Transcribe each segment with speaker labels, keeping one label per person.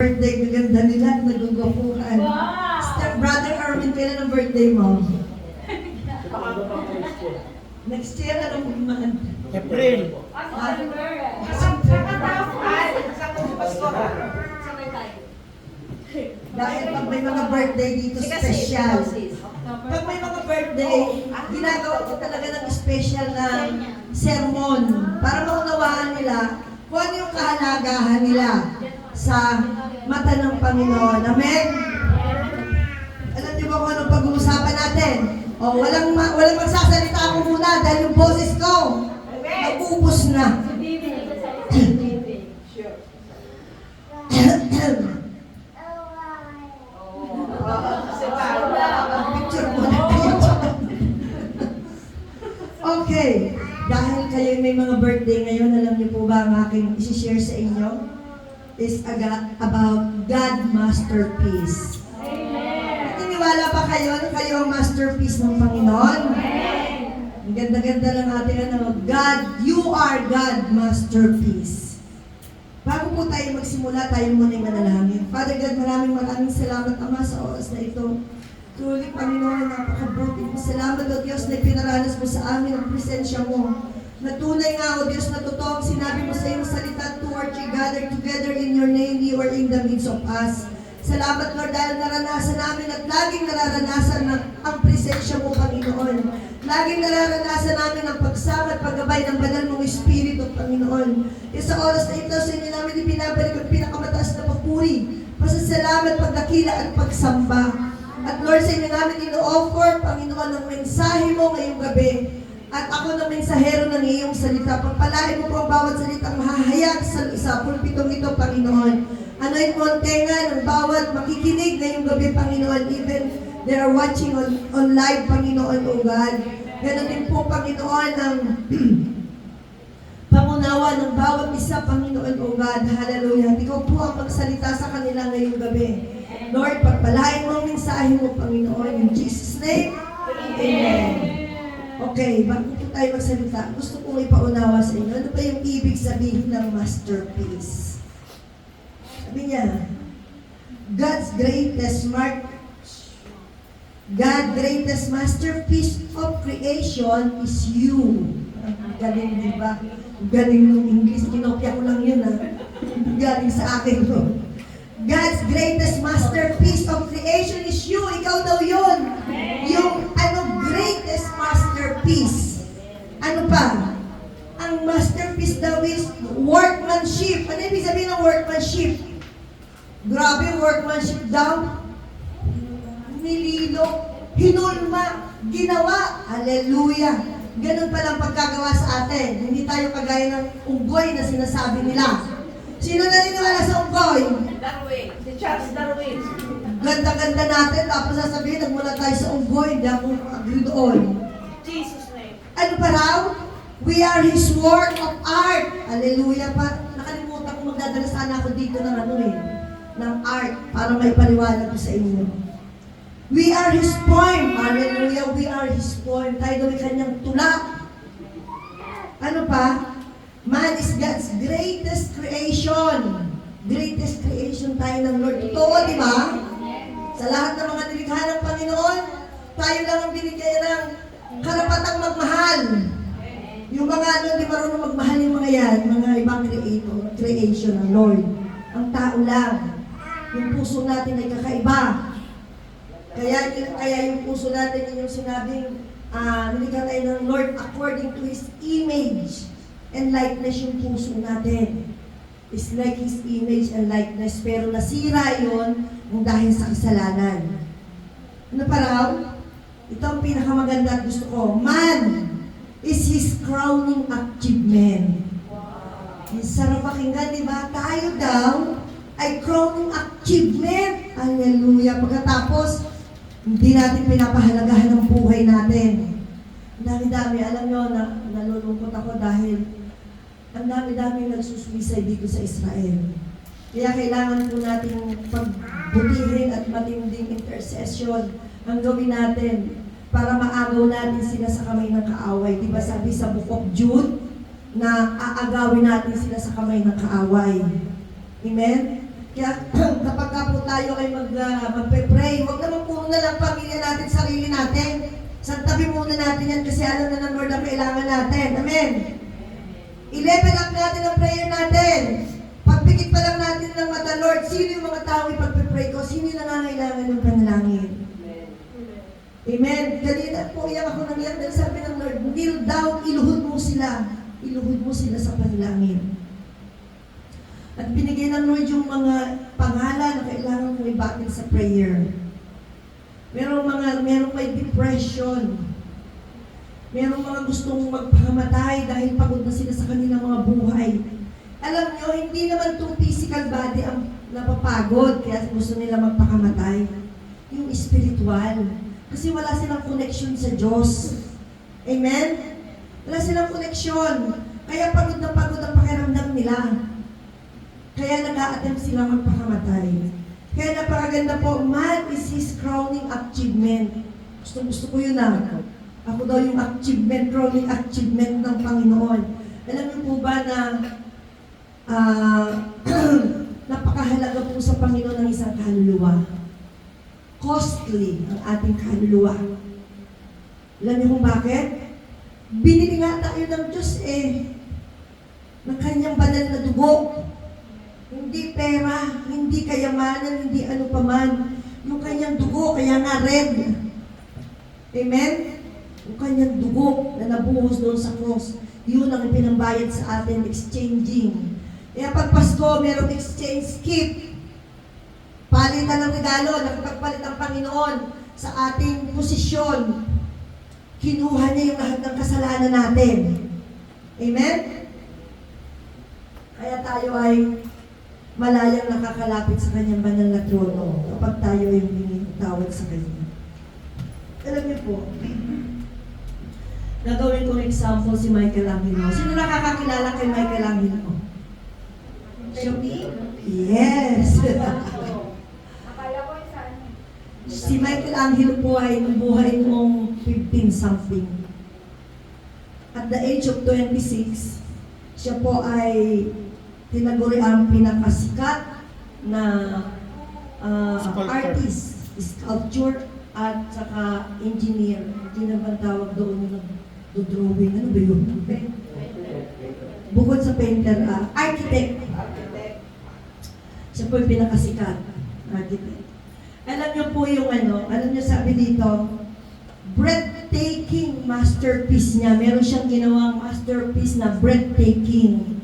Speaker 1: birthday, gaganda nila, nagugwapuhan.
Speaker 2: Wow!
Speaker 1: Step Brother Armin, kailan ang birthday mo? Next year, anong month?
Speaker 3: April.
Speaker 1: Dahil pag may mga birthday dito, special. Pag may mga birthday, ginagawa ko talaga ng special na sermon para maunawaan nila kung ano yung kahalagahan nila sa mata ng Panginoon. Amen? Alam niyo ba kung anong pag-uusapan natin? O, walang magsasalita ako muna dahil yung boses ko nag-ubos na. Picture mo na. Okay. Dahil kayo may mga birthday ngayon, alam niyo po ba ang aking isi-share sa inyo? Is about God masterpiece. Naniniwala ba kayo na kayo ang masterpiece ng Panginoon? Ang ganda-ganda lang ating ano, God, you are God masterpiece. Bago po tayo magsimula, tayo muna yung manalangin. Father God, maraming salamat, Ama, sa oras na ito. Truly, Panginoon, napakabuti mo. Salamat, O Diyos, na pinaranas mo sa amin ang presensya mo. Natunay nga, O Diyos, na totoo ang sinabi mo sa iyong salita, 2 or 3 gathered together in your name, you are in the midst of us. Salamat, Lord, dahil naranasan namin at laging nararanasan ang presensya mo, Panginoon. Laging nararanasan namin ang pagsama at paggabay ng banal mong Espiritu, Panginoon. E sa oras na ito, sa inyo namin ibinabalik ang pinakamataas na papuri, pasasalamat, pagdakila at pagsamba. At Lord, sa inyo namin ino-offer, Panginoon, ang mensahe mo ngayong gabi. At ako na mensahero ng iyong salita. Pagpalain mo po ang bawat salitang mahahayag sa pulpitong ito, Panginoon. Anoint mo ang tenga ng bawat makikinig ngayong gabi, Panginoon. Even they are watching on live, Panginoon, O God. Ganon din po, Panginoon, ang pangunawa ng bawat isa, Panginoon, O God. Hallelujah. Ikaw po ang magsalita sa kanila ngayong gabi. Lord, pagpalain mo ang mensahe mo, Panginoon. In Jesus' name, Amen. Okay, bago po tayo magsalita, gusto kong ipaunawa sa inyo. Ano ba yung ibig sabihin ng masterpiece? Sabi niya, God's greatest masterpiece of creation is you. Galing, di ba? Galing ng English. Kinopya ko lang yun, ha? Galing sa akin, no? God's greatest masterpiece of creation is you. Ikaw daw yun. Yung greatest masterpiece. Ano pa? Ang masterpiece daw is workmanship. Ano ibig sabihin ng workmanship? Grabe, workmanship daw. Nililo, hinulma, ginawa. Hallelujah. Ganun palang pagkagawa sa atin. Hindi tayo kagaya ng unggoy na sinasabi nila. Sino naniniwala sa unggoy?
Speaker 2: Darwin. Si Charles Darwin.
Speaker 1: Ganda-ganda natin, tapos sasabihin, nagmula tayo sa unggoy, hindi ako agree doon.
Speaker 2: Jesus' name.
Speaker 1: Ano pa raw? We are His work of art. Hallelujah pa. Nakalimutan ko magdadala sana ako dito ng ng art, para may paliwanag ko sa inyo. We are His poem. Hallelujah, we are His poem. Tayo daw ay kanyang tula. Ano pa? Man is God's greatest creation. Greatest creation tayo ng Lord. Totoo, di ba? Sa lahat ng mga nilikha ng Panginoon, tayo lang ang binigyan ng karapatang magmahal. Yung mga di marunong magmahal yung mga yan, mga ibang creation ng Lord. Ang tao lang. Yung puso natin ay kakaiba. Kaya yung puso natin, yung sinabing, nilikha tayo ng Lord according to His image and likeness yung puso natin. It's like His image and likeness, pero nasira yun dahil sa kasalanan. Ano pa raw? Ito ang pinakamaganda at gusto ko. Man is His crowning achievement. Ang sarap pakinggan, di ba? Tayo daw ay crowning achievement. Hallelujah. Pagkatapos, hindi natin pinapahalagahan ang buhay natin. Ang dami-dami. Alam nyo, nalulungkot ako dahil ang dami-dami nagsusuicide dito sa Israel. Kaya kailangan po natin pagbutihin at matinding intercession ang gawin natin para maagaw natin sila sa kamay ng kaaway. Diba sabi sa Book of Jude na aagawin natin sila sa kamay ng kaaway. Amen? Kaya kapag ka po tayo ay magpe-pray, huwag naman po na lang pamilya natin, sarili natin. Santabi muna natin yan kasi alam na ng Lord ang kailangan natin. Amen. I-level up natin ang prayer natin. Pagpikit pa lang natin ng mata, Lord, sino yung mga tao ipagpe-pray ko? Sino yung nangangailangan ng panalangin? Amen. Kanina po iyak ako nang iyak dahil sabi ng Lord, kneel down, iluhod mo sila. Iluhod mo sila sa panalangin. At binigay ng Lord yung mga pangalan na kailangan mong i-battle sa prayer. Merong may depression. Merong mga gustong magpakamatay dahil pagod na sila sa kanilang mga buhay. Alam nyo, hindi naman itong physical body ang napapagod kaya gusto nila magpakamatay. Yung spiritual. Kasi wala silang connection sa Diyos. Amen? Wala silang connection. Kaya pagod na pagod ang pakiramdam nila. Kaya nag-a-attempt sila magpakamatay. Kaya napakaganda po, man is his crowning achievement. Gusto ko yun na. Ako daw yung achievement, crowning achievement ng Panginoon. Alam niyo po ba na napakahalaga po sa Panginoon ng isang kaluluwa? Costly ang ating kaluluwa. Alam niyo kung bakit? Binili nga tayo ng Diyos ng kanyang banal na dugo. Hindi pera, hindi kayamanan, hindi ano paman. Yung kanyang dugo, kaya nga red. Amen? Yung kanyang dugo na nabuhos doon sa cross, yun ang pinambayad sa atin, exchanging. Kaya pag Pasko, merong exchange gift. Palitan ng regalo, nakapagpalit ang Panginoon sa ating posisyon. Kinuha niya yung lahat ng kasalanan natin. Amen? Kaya tayo ay malayang nakakalapit sa kanyang banal na trono kapag tayo ay humingi-tawad sa kanya. Alam niyo po, gagawin kong example si Michelangelo. Sino nakakakilala kay Michelangelo? Yes!
Speaker 2: Akala ko saan.
Speaker 1: Si Michelangelo po ay nabuhay noong 15-something. At the age of 26, siya po ay tinaguri ang pinakasikat na artist, sculpture, at saka engineer. Hindi na ba tawag doon yung drawing? Ano ba yun? Bukod sa painter, architect. Siya po yung pinakasikat, architect. Alam niyo po yung alam niyo sabi dito, breathtaking masterpiece niya. Meron siyang ginawang masterpiece na breathtaking.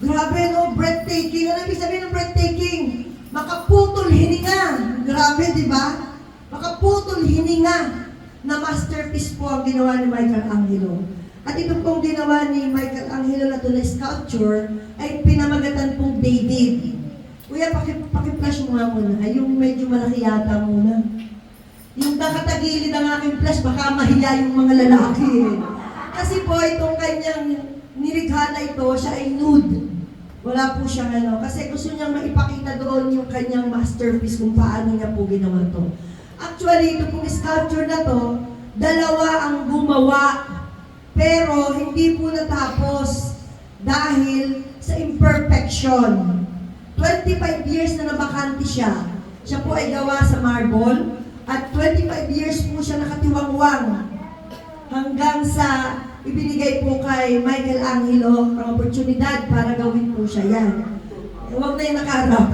Speaker 1: Grabe, no? Breathtaking. Ano ibig sabihin ng breathtaking? Makaputol hininga. Grabe, di ba? Makaputol hininga na masterpiece po ang ginawa ni Michelangelo. At ito pong ginawa ni Michelangelo na ito na sculpture ay pinamagatan pong David. Kuya, paki-flash mo nga muna. Yung medyo malaki yata muna. Yung nakatagilid ang aking flash, baka mahiya yung mga lalaki. Kasi po, itong kanyang nilikha na ito, siya ay nude. Wala po siyang kasi gusto niyang maipakita doon yung kanyang masterpiece kung paano niya po ginawa to. Actually, ito pong sculpture na to, dalawa ang gumawa, pero hindi po natapos dahil sa imperfection. 25 years na nabakante siya. Siya po ay gawa sa marble, at 25 years po siya nakatiwangwang hanggang sa ibinigay po kay Michelangelo ang oportunidad para gawin po siya yan. Huwag na yung nakaharap.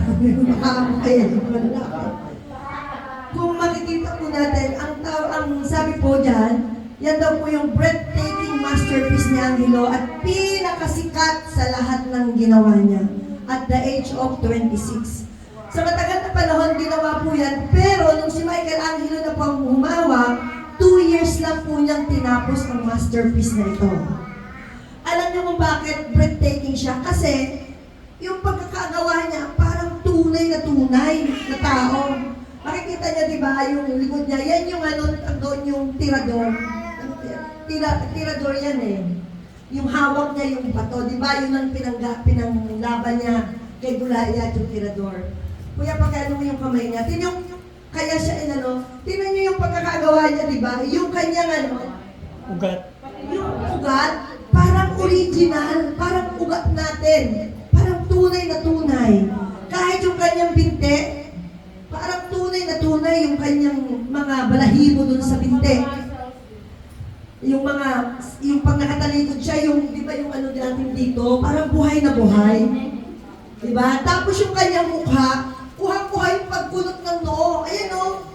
Speaker 1: Kung makikita po natin, ang sabi po dyan, yan daw po yung breathtaking masterpiece ni Angelo at pinakasikat sa lahat ng ginawa niya at the age of 26. Sa matagal na panahon, ginawa po yan, pero nung si Michelangelo na po ang humawak, 2 years lang po niyang tinapos ang masterpiece na ito. Alam niyo kung bakit breathtaking siya? Kasi yung pagkakagawa niya, parang tunay na tao. Makikita niya, di ba, yung likod niya, yan yung doon yung tirador. Tirador yan Yung hawak niya yung bato, di ba, yun ang pinanglaban niya kay Goliath, yung tirador. Kuya, pagkano mo yung kamay niya? Kaya siya tingnan niyo yung pagkakagawa niya, di ba? Yung kanyang
Speaker 3: Ugat.
Speaker 1: yung ugat, parang original, parang ugat natin. Parang tunay na tunay. Kahit yung kanyang binte, parang tunay na tunay yung kanyang mga balahibo dun sa binte. Yung pag nakatalikod siya, di ba yung ano natin dito, parang buhay na buhay. Di ba? Tapos yung kanyang mukha, kuha-kuha yung pagkulot ng noo. Ayan o.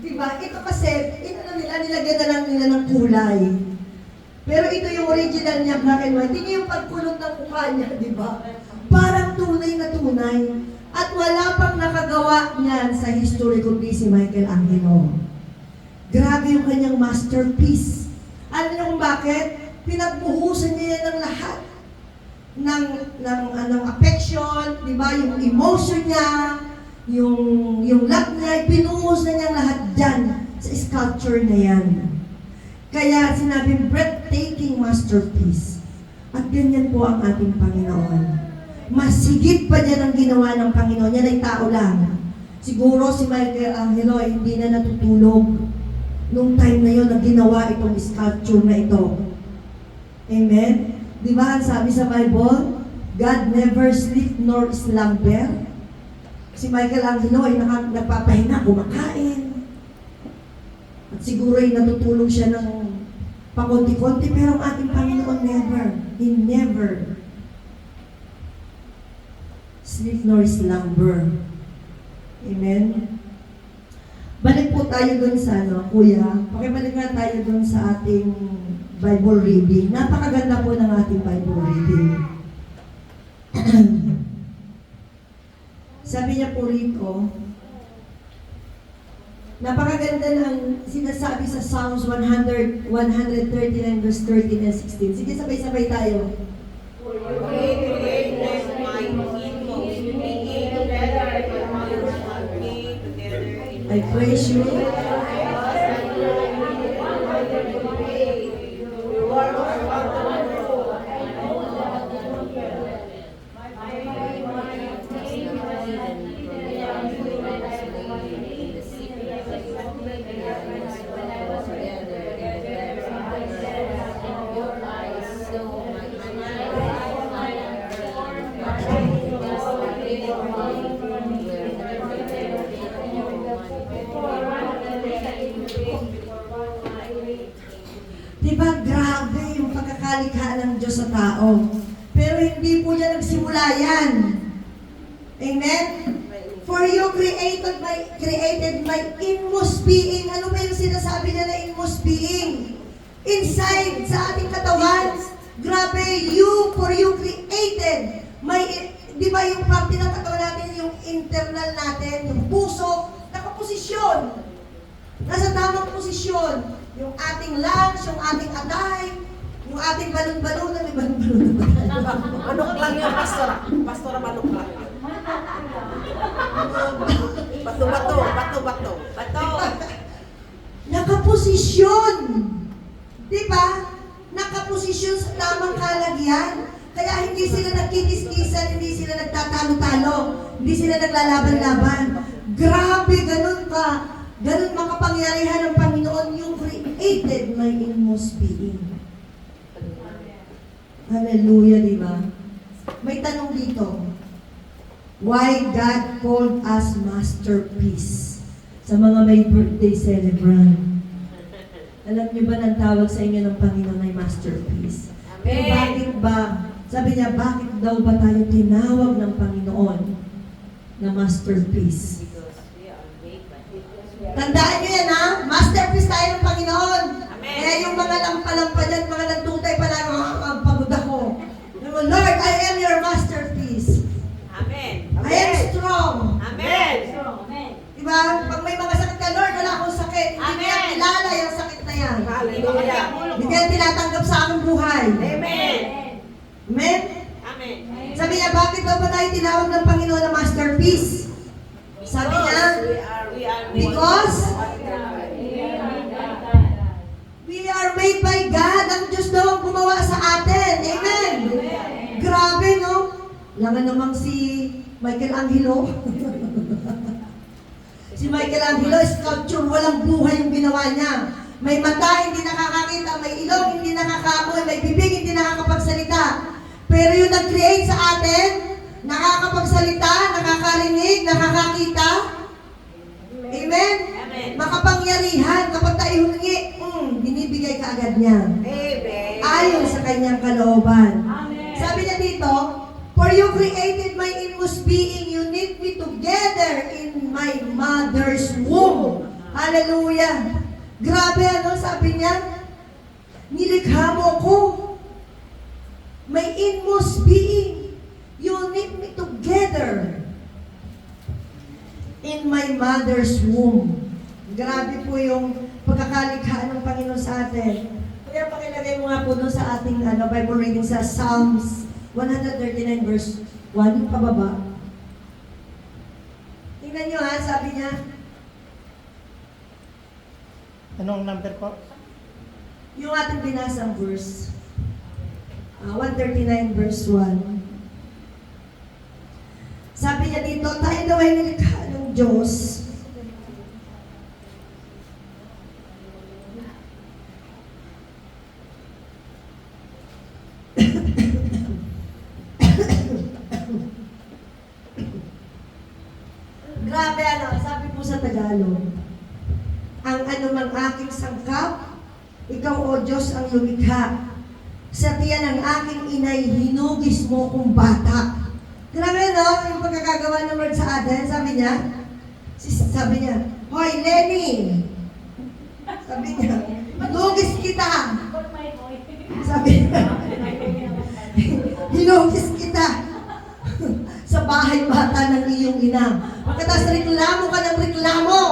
Speaker 1: Di ba? Ito kasi, nilagyan na lang nila ng kulay. Pero ito yung original niya, black and white. Tingnan yung pagkulot ng mukha niya, di ba? Parang tunay na tunay. At wala pang nakagawa niyan sa history kundi si Michelangelo. Grabe yung kanyang masterpiece. Alam niyo kung bakit? Pinagbuhusan niya yan ng lahat. ng affection, di ba? Yung emotion niya, yung love niya, pinuhos na niya lahat dyan sa sculpture na yan. Kaya sinabing breathtaking masterpiece. At ganyan po ang ating Panginoon. Mas higit pa dyan ang ginawa ng Panginoon. Yan ay tao lang. Siguro si Michelangelo ay hindi na natutulog nung time na yun na ginawa itong sculpture na ito. Amen? Di ba ang sabi sa Bible? God never sleep nor slumber. Si Michelangelo ay nagpapahinga, kumakain. At siguro ay natutulog siya ng pakunti-kunti, pero ang ating Panginoon never. He never sleep nor slumber. Amen? Balik po tayo dun sa kuya. Pakibalik nga tayo dun sa ating Bible reading. Napakaganda po ng ating Bible reading. Sabi niya po rito, napakaganda ng sinasabi sa Psalms 139 verse 13 and 16. Sige, sabay-sabay tayo. I praise you. Diba, grabe yung pagkakalikha ng Diyos sa tao. Pero hindi po niya nagsimula yan. Amen? For you created my inmost being. Ano ba yung sinasabi niya na inmost being? Inside, sa ating katawan. Grabe, for you created. Di ba yung parte ng katawan natin, yung internal natin, yung puso, nakaposisyon. Nasa tamang posisyon. Yung ating lungs, yung ating atay, yung ating balon-balon, may balon-balon na ba?
Speaker 3: Manok lang yun, pastora. Pastora, manok lang yun. Bato.
Speaker 1: Nakaposisyon. Di ba? Nakaposisyon sa tamang kalagyan. Kaya hindi sila nagkikis-kisan, hindi sila nagtatalo-talo, hindi sila naglalaban-laban. Grabe, ganun ka. Ganun makapangyarihan ng Panginoon yung created my inmost being. Hallelujah, di ba? May tanong dito. Why God called us masterpiece? Sa mga may birthday celebrant. Alam niyo ba nang tawag sa inyo ng Panginoon ay masterpiece? Pero bakit ba? Sabi niya, bakit daw ba tayo tinawag ng Panginoon na masterpiece? Tandaan niyo yan, ha? Masterpiece tayo ng Panginoon.
Speaker 3: Amen.
Speaker 1: Kaya yung mga lampa-lampa dyan, mga nagtutay pa lang, pagod ako. Lord, I am your masterpiece.
Speaker 3: Amen.
Speaker 1: I am strong.
Speaker 3: Amen.
Speaker 1: Diba? Pag may mga sakit ka, Lord, wala akong sakit. Hindi niya
Speaker 3: Amen.
Speaker 1: kilala yung sakit na yan.
Speaker 3: Hallelujah.
Speaker 1: Hindi niya tinatanggap sa aking buhay.
Speaker 3: Amen.
Speaker 1: Amen?
Speaker 3: Amen.
Speaker 1: Sabi niya, bakit daw ba tayo tinawag ng Panginoon na masterpiece? Sabi niya, because we are made by God. Ang Diyos daw ang gumawa sa atin. Amen. Grabe, no? Langan namang si Michelangelo. Si Michelangelo, sculpture, walang buhay yung ginawa niya. May mata, hindi nakakakita. May ilong, hindi nakakaamoy. May bibig, hindi nakakapagsalita. Pero yung nag-create sa atin, nakakapagsalita, nakakarinig, nakakakita. Amen?
Speaker 3: Amen.
Speaker 1: Makapangyarihan, kapag tayo humingi, binibigay ka agad niya.
Speaker 3: Amen.
Speaker 1: Ayon sa kanyang kalooban.
Speaker 2: Amen.
Speaker 1: Sabi niya dito, for you created my inmost being, you knit me together in my mother's womb. Hallelujah. Grabe ano, sabi niya, nilikha mo ko. My inmost being, you knit me together in my mother's womb. Grabe po yung pagkakalikha ng Panginoon sa atin. Kaya pakilagay mo nga po doon sa ating Bible reading sa Psalms 139 verse 1, yung pababa. Tingnan nyo ha, sabi niya,
Speaker 4: Anong number po?
Speaker 1: yung ating binasang verse, 139 verse 1. Sabi niya dito, tayo daw ay nilikha ng Diyos. Grabe ano, sabi po sa Tagalog, ang anumang aking sangkap, ikaw o Diyos ang lumikha. Sa tiyan ng aking inay, hinugis mo kong bata. Grabe no, yung pagkakagawa ng Lord sa atin, sabi niya, Hoy Lenny! Sabi niya, hinugis kita! Sabi niya, hinugis kita! Sa bahay bata ng iyong ina. Pagkatapos reklamo ka ng reklamo.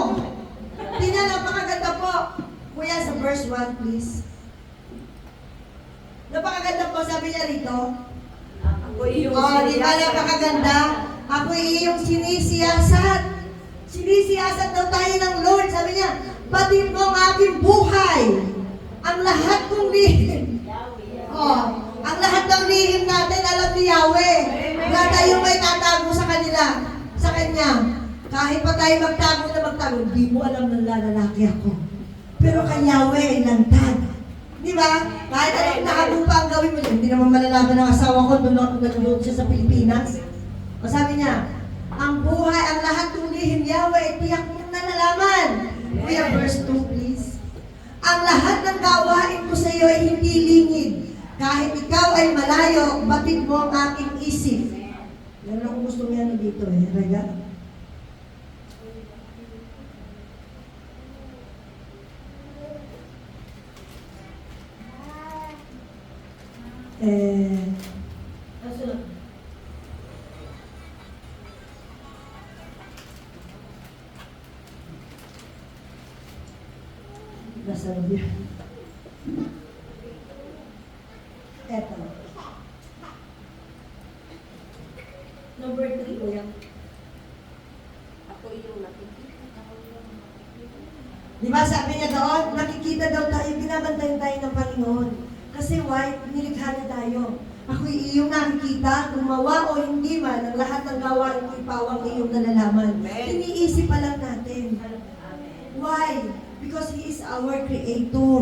Speaker 1: Tingnan, napakaganda po. Kuya, sa verse 1, please. Napakaganda po, sabi niya rito.
Speaker 3: Ako yung
Speaker 1: Di ba napakaganda? Ako iyong sinisiyasat. Sinisiyasat daw tayo ng Lord. Sabi niya, batid mo ang aking buhay. Ang lahat kong lihim. Ang lahat ng lihim natin, alam ni Yahweh. Wala tayong may tatago sa kanila, sa Kanya. Kahit pa tayo magtago, hindi mo alam na lalaki ako. Pero kay Yahweh ay lantad. Di ba? Kahit anong nakabupa ang gawin mo, hindi naman malalaman ng asawa ko nanonood siya sa Pilipinas. O sabi niya, ang buhay, ang lahat ng lihim Yahweh, tiyak mong nalalaman. Kuya, verse 2 please. Ang lahat ng gawain ko sa iyo ay hindi lingid. Kahit ikaw ay malayo, batid mo ang aking isip. Yan ang gusto niya dito Rega. Sunod. Nasa niya. Eto. Number 3 kuya.
Speaker 3: Ako yung nakikita.
Speaker 1: Di ba sabi niya doon, nakikita daw tayo, binabantayan tayo ng Panginoon. Kasi why? Nilikha niya tayo. Ako iyong nakikita, gumawa o hindi man, ang lahat ng gawain ko ipawang iyong nalalaman. Iniisip pa lang natin. Why? Because He is our Creator.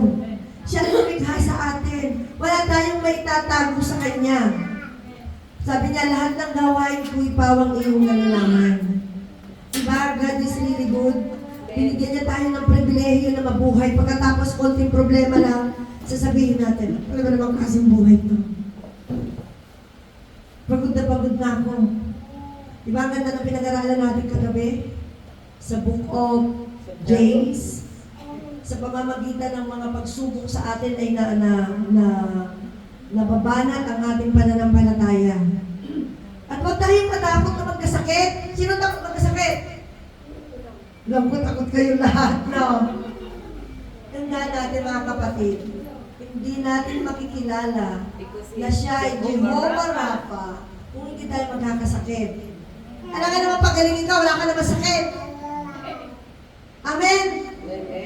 Speaker 1: Siya ang lumikha sa atin. Wala tayong may tatago sa Kanya. Sabi niya, lahat ng gawain ko ipawang iyong nalalaman. Diba? God is really good. Binigyan niya tayo ng pribilehiyo na mabuhay. Pagkatapos konting problema lang, sasabihin natin, ano ba naman kasing buhay ito? Pagod na ako. Diba ang ganda ng pinag-aralan natin kagabi? Sa Book of James, sa pamamagitan ng mga pagsubok sa atin ay nababanat ang ating pananampalataya. At huwag tayong matakot na magkasakit. Sino takot magkasakit? Takot kayong lahat, no? Tandaan natin mga kapatid, hindi natin makikilala na siya ay Jehovah Rapha kung hindi tayo magkakasakit. Alam ka naman pagalingin ka, wala ka naman sakit. Amen?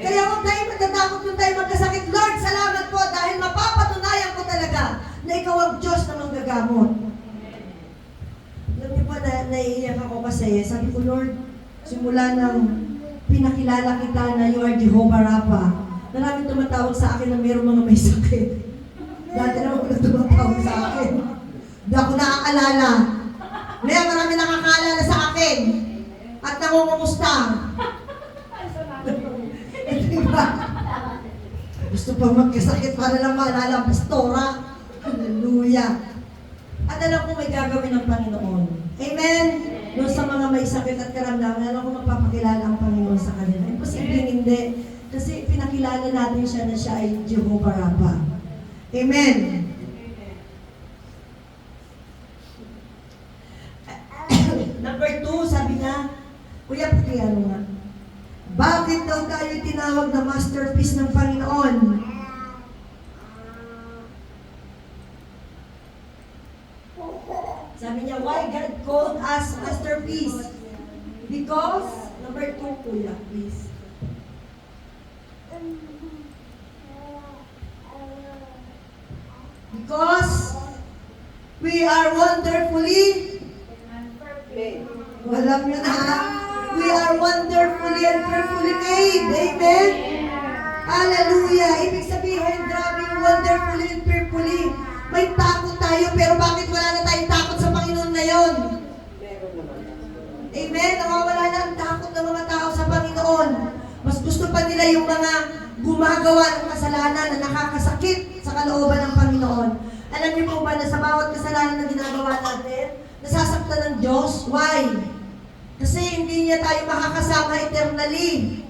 Speaker 1: Kaya huwag tayo matatakot kung tayo magkasakit. Lord, salamat po dahil mapapatunayan ko talaga na ikaw ang Diyos na manggagamot. Alam niyo po na naiiyak ako kasi sabi ko, Lord, simula nang pinakilala kita na you are Jehovah Rapha, maraming tumatawag sa akin na mayroong mga may sakit. Dati naman wala tumatawag sa akin. Hindi ako naaalala. Ngayon, marami nakakaalala sa akin. At nangungumusta. Diba? Gusto pa magkasakit para lang maalala ang pastora. Hallelujah. At alam ko may gagawin ng Panginoon. Amen? Doon sa mga may sakit at karamdaman, alam ko magpapakilala ang Panginoon sa kanila. Imposibleng hindi. Kasi pinakilala natin siya na siya ay Jehovah Rapha. Amen? Number 2, sabi niya, Kuya, pakiyano nga. Bakit daw tayo tinawag na masterpiece ng Panginoon? Sabi niya, why God called us masterpiece? Because, number 2, Kuya, please. Because we are wonderfully, walang yun we are wonderfully and fearfully made. Amen? Hallelujah. Ibig sabihin, grabe yung wonderfully and fearfully. May takot tayo, pero bakit wala na tayong takot sa Panginoon na yon?
Speaker 3: Meron naman.
Speaker 1: Amen? Nawawala na ang takot ng mga tao sa Panginoon. Mas gusto pa nila yung mga gumagawa ng kasalanan na nakakasakit sa kalooban ng Panginoon. Alam niyo po ba na sa bawat kasalanan na ginagawa natin, nasasaktan ng Diyos? Why? Kasi hindi niya tayo makakasama eternally.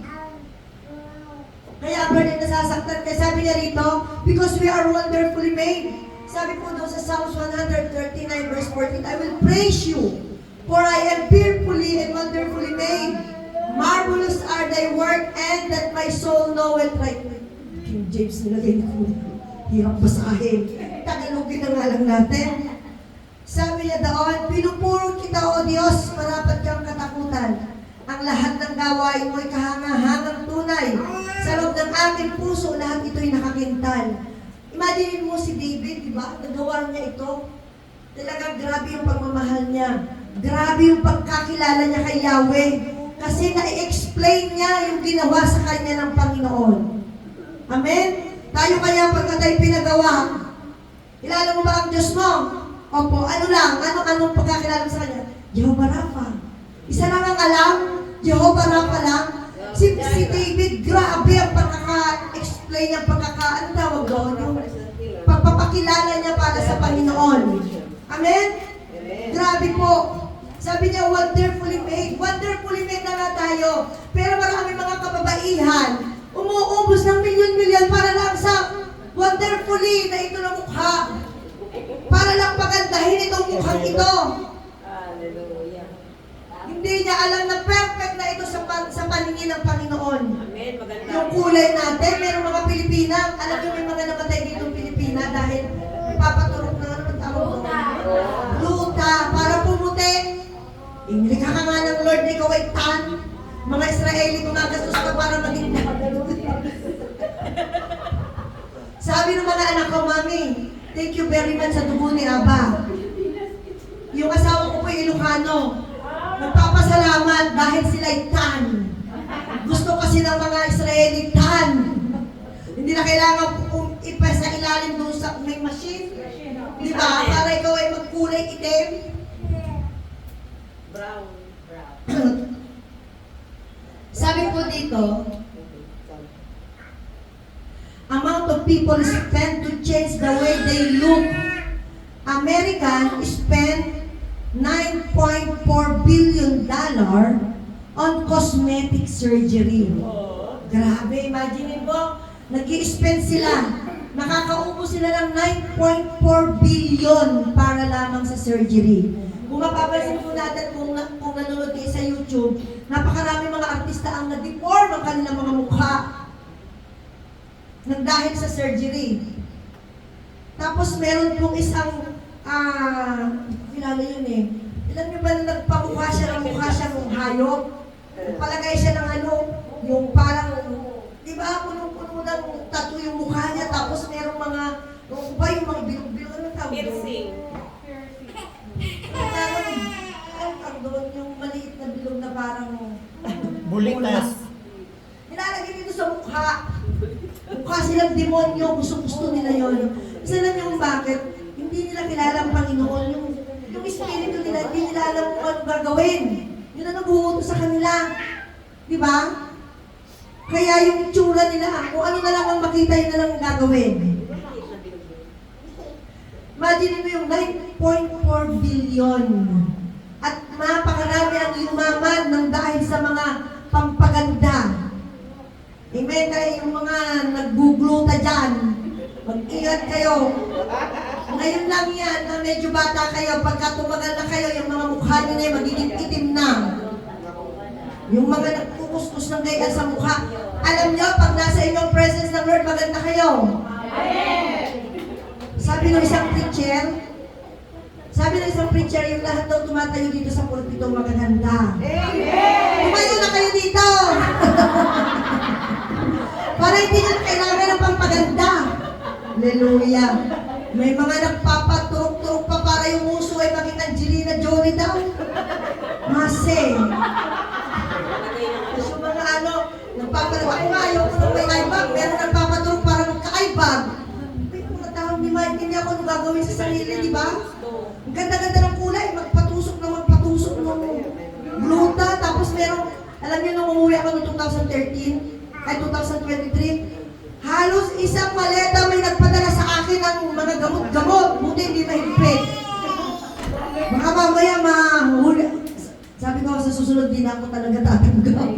Speaker 1: Kaya ba rin nasasaktan? Kaya sabi niya rito, because we are wonderfully made. Sabi po doon sa Psalms 139 verse 14, I will praise you, for I am fearfully and wonderfully made. Marvelous are thy work, and that my soul knoweth. Right? King James nilagay ko. Hirap basahin. Tagalogin na nga lang natin. Sabi niya doon, pinupuro kita, O Diyos, marapat kang katakutan. Ang lahat ng gawain mo'y kahangahangang tunay. Sa loob ng aking puso, lahat ito'y nakakintal. Imagine mo si David, di ba? Nagawa niya ito. Talagang grabe yung pagmamahal niya. Grabe yung pagkakilala niya kay Yahweh. Kasi na-explain niya yung ginawa sa kanya ng Panginoon. Amen? Tayo kaya pagka tayo pinagawa, kilala mo ba ang Diyos mo? Opo, ano lang? Anong pagkakilala mo sa kanya? Jehovah Rapha. Isa lang ang alam, Jehovah Rapha lang. Si David, grabe ang pagkaka-explain niya, anong tawag doon? Yung pagpapakilala niya para sa Panginoon. Amen? Grabe po. Sabi niya, wonderfully made. Wonderfully made na nga tayo. Pero marami mga kababaihan, umuubos ng milyon-milyon para lang sa wonderfully na ito na mukha. Para lang pagandahin itong mukhang ito.
Speaker 3: Hallelujah.
Speaker 1: Hindi niya alam na perfect na ito sa paningin ng Panginoon.
Speaker 3: Amen. Maganda.
Speaker 1: Yung kulay natin, merong mga Pilipina. Alam niyo may mga namatay dito ng Pilipina dahil papaturok na ano ang tawag doon? Luta. Para pumuti. Nilikha ka nga ng Lord, ikaw ay tan. Mga Israeli, gumagastos ka para maging Sabi ng mga anak ko, Mami, thank you very much sa dugo ni Aba. Yung asawa ko po ay Ilocano. Nagpapasalamat dahil sila'y tan. Gusto kasi ng mga Israeli tan. Hindi na kailangan ipasa ilalim doon sa may machine. Di ba? Para ikaw ay magkulay itim.
Speaker 3: Brown.
Speaker 1: Sabi po dito, amount of people spend to change the way they look. American spend $9.4 billion on cosmetic surgery. Grabe, imagine mo, nag-i-spend sila. Nakakaupo sila ng 9.4 billion para lamang sa surgery. Kung mapapansin po natin kung nanonood kayo sa YouTube, napakarami mga artista ang na-deform ang kanilang mga mukha nang dahil sa surgery. Tapos meron pong isang, kilala yun eh. Alam niyo ba na nagpamukha siya ng mukha siya ng hayop? Palagay siya ng ano, yung parang, di ba, punong-puno ng tattoo yung mukha niya, tapos merong mga, yung ba yung mga bilog-bilog, ano tawag doon?
Speaker 3: Piercing.
Speaker 1: Ang doon, yung maliit na bilog na parang,
Speaker 4: Bulitas.
Speaker 1: nilalagay dito sa mukha. Mukha silang demonyo, gusto-gusto nila yon. Kasi alam niyo kung bakit? Hindi nila kilala ang Panginoon. Yung espiritu nila, hindi nila alam kung ano gagawin. Yun ang nag-uutos sa kanila. Di ba? Kaya yung itsura nila, kung ano na lang ang makita, yun na lang ang gagawin. Imagine mo yung 9.4 billion. At napakarami ang yumaman ng dahil sa mga pampaganda. Amen? Kaya yung mga naggugluta dyan, mag-ingat kayo. Ngayon lang yan, na medyo bata kayo, pagka tumagal na kayo, yung mga mukha nyo na yun, magiging itim na. Yung mga nagkukuskus ng gaya sa mukha. Alam nyo, pag nasa inyong presence ng Lord, maganda kayo. Sabi ng isang preacher, yung lahat daw tumatayo dito sa pulpito magaganda. Tumayo na kayo dito! Para hindi nyo kailangan ng pampaganda. Hallelujah! May mga nagpapaturok-turok pa para yung uso ay maging Angelina Jolie daw. Mase. Tapos yung mga nagpapaturok. Ako nga, yung may aibag, meron nagpapaturok para magka-aibag. May mga tao, hindi maintindihan ko ano gagawin sa sarili, di ba? Ang ganda-ganda ng kulay, magpatusok ng gluta. Tapos merong, alam niyo nung umuwi ako noong 2013, ay 2023, halos isang maleta may nagpadala sa akin ng mga gamot-gamot. Buti hindi mahigpit. Baka mamaya mahuli. Sabi ko sa susunod din ako talaga tatanggap.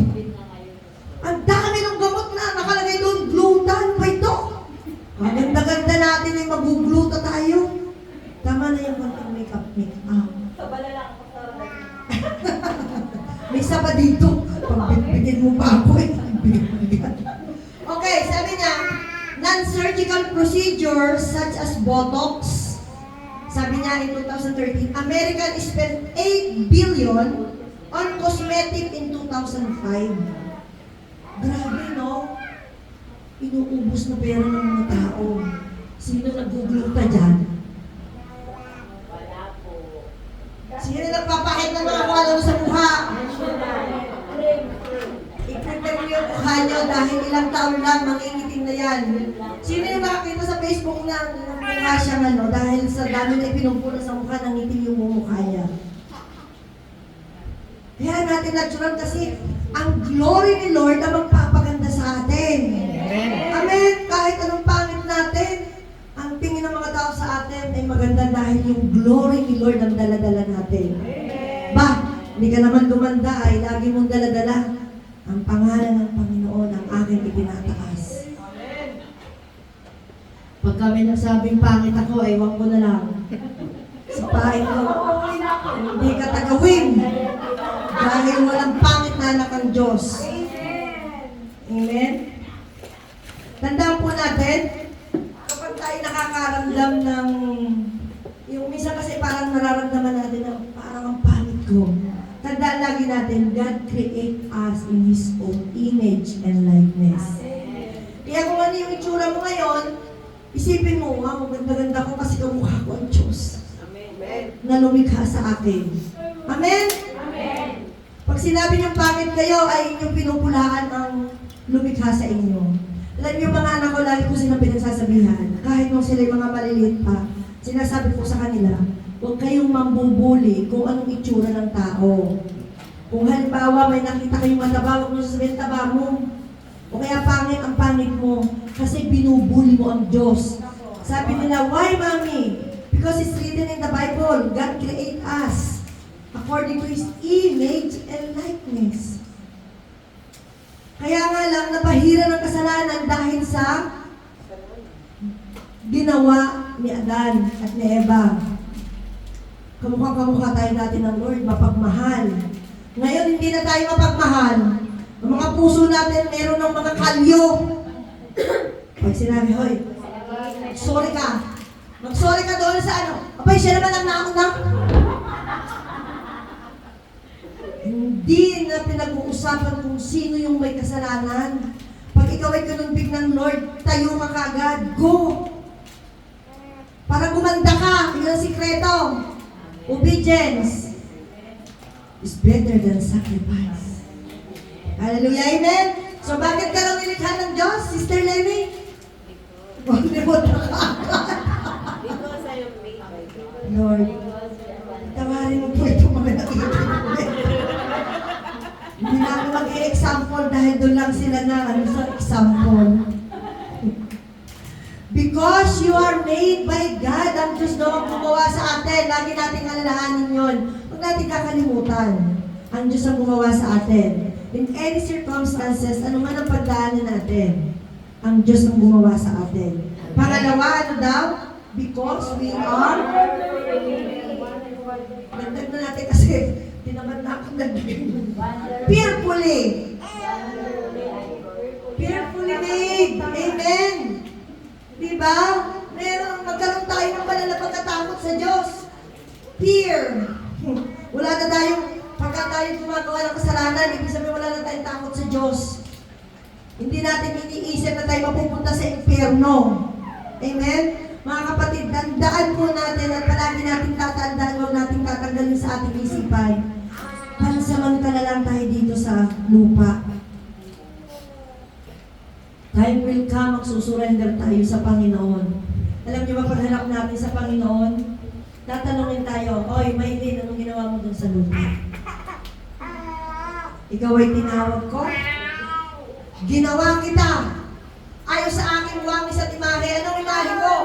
Speaker 1: Ang dami ng gamot na nakalagay doon, gluta. Ano ba ito? Ang ganda-ganda natin ay magugluta tayo. Tama na yung konting make-up.
Speaker 2: Sabala lang ako sa
Speaker 1: May isa pa dito. Pagbibigyan mo pa ako eh. Okay, sabi niya, non-surgical procedures such as Botox. Sabi niya in 2013, American spent 8 billion on cosmetic in 2005. Grabe, no? Inuubos na pera ng mga tao. Sino nagugluta dyan?
Speaker 2: wala po.
Speaker 1: Sino nagpapahit ng mga kung ano sa mukha? I-prepare niyo yung mukha niyo dahil ilang taon lang, mangingitim na yan. Sino yung nakakita sa Facebook na mukha siyang dahil sa dami na ipinupuna sa mukha, nangitim yung mukha niya. Kaya natin natural kasi ang glory ni Lord ang magpapaganda sa atin. Amen. Kahit anong pangit natin, ang tingin ng mga tao sa atin ay maganda dahil yung glory ni Lord ang daladala natin. Ba, hindi ka naman gumanda ay lagi mong daladala ang pangalan ng Panginoon ang aking itinataas. Pag kami nagsabing pangit ako, ay wag ko na lang. Sa pahit ko, hindi ka tagawin. Dahil walang pangit na anak ang Diyos. Amen? Tandaan po natin, kapag tayo nakakaramdam ng, yung minsan kasi parang nararamdaman natin na parang ang pangit ko. Tandaan lagi natin, God create us in His own image and likeness. Kaya kung ano yung itsura mo ngayon, isipin mo, maganda-ganda ko kasi kamukha ko ang Diyos.
Speaker 3: Amen.
Speaker 1: Na lumikha sa akin. Amen?
Speaker 2: Amen.
Speaker 1: Pag sinabi niyong pangit kayo, ay inyong pinupulaan ang lumikha sa inyo. Alam niyo mga anak ko, lagi ko silang pinagsasabihan. Kahit nung sila yung mga maliliit pa, sinasabi ko sa kanila, huwag kayong mambubuli kung anong itsura ng tao. Kung halimbawa may nakita kayong mataba, huwag mo sasabihin taba mo. O kaya pangit ang pangit mo kasi binubuli mo ang Diyos. Sabi nila, why mommy? Because it's written in the Bible, God create us according to His image and likeness. Kaya nga lang, napahira ng kasalanan dahil sa ginawa ni Adan at ni Eva. Kamukha-kamukha tayo dati ng Lord, mapagmahal. Ngayon, hindi na tayo mapagmahal. Ang mga puso natin, meron ng mga kalyo. Pag sinabi, hoy, sorry ka. Mag-sorry ka doon sa ano. Abay, siya naman ang nauna. Hindi na pinag-uusapan kung sino yung may kasalanan. Pag ikaw ay kinumbig ng Lord, tayo ka kaagad. Go! Para gumanda ka. Yun ang sikreto. Obedience is better than sacrifice. Hallelujah, amen? So bakit ka lang nilikha ng Diyos, Sister Lenny? Huwag na ka.
Speaker 3: Because I am made by God.
Speaker 1: Lord, tawa example dahil doon lang sila na sa example. Because you are made by God, ang Diyos daw ang gumawa sa atin. Lagi nating alalahanin yun. Huwag natin kakalimutan. Ang Diyos ang gumawa sa atin. In any circumstances, ano man ang pagdaanan natin, ang Diyos ang gumawa sa atin. Pangalawa, ano daw? Because we are... Dagdag na natin kasi tinamad na akong dagdag. Fearfully. Fearfully made. Amen. Diba? Magkaroon tayo ng banal na pagkatakot sa Diyos. Fear. Wala na tayong, pagka tayo gumagawa ng kasalanan, ibig sabihin wala na tayong takot sa Diyos. Hindi natin iniisip na tayo mapupunta sa impyerno. Amen? Mga kapatid, tandaan po natin at palagi natin tatandaan, huwag natin tatanggalin sa ating isipan. Pansamantala lang tayo dito sa lupa. Time will come, magsusurrender tayo sa Panginoon. Alam niyo ba, paghanap natin sa Panginoon, tatanungin tayo, Oy, Maylin, anong ginawa mo dun sa lupa? Ikaw ay tinawag ko? Ginawa kita. Ayaw sa aking wangis at imahe. Anong imahe ko?